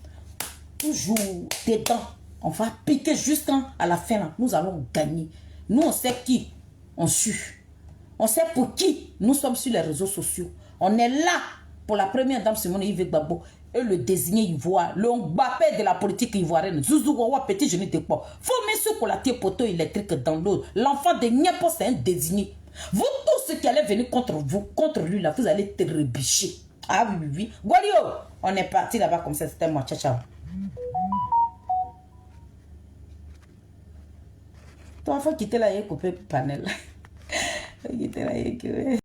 Toujours dedans. On va piquer jusqu'à la fin là. Nous allons gagner. Nous on sait qui on suit. On sait pour qui nous sommes sur les réseaux sociaux. On est là pour la première dame Simone Yves Gbagbo et le désigné ivoire, le Mbappé de la politique ivoirienne. Zouzou Wawa, petit genou de quoi. Faut mettre sur la tire poteau électrique dans l'eau. L'enfant de Niapo, c'est un désigné. Vous tous ceux qui allez venir contre vous, contre lui là, vous allez te rebicher. Ah oui, oui, oui. Guario, on est parti là-bas comme ça, c'était moi. Ciao, ciao. Toi, il faut quitter là et couper le panel. Faut quitter là et couper.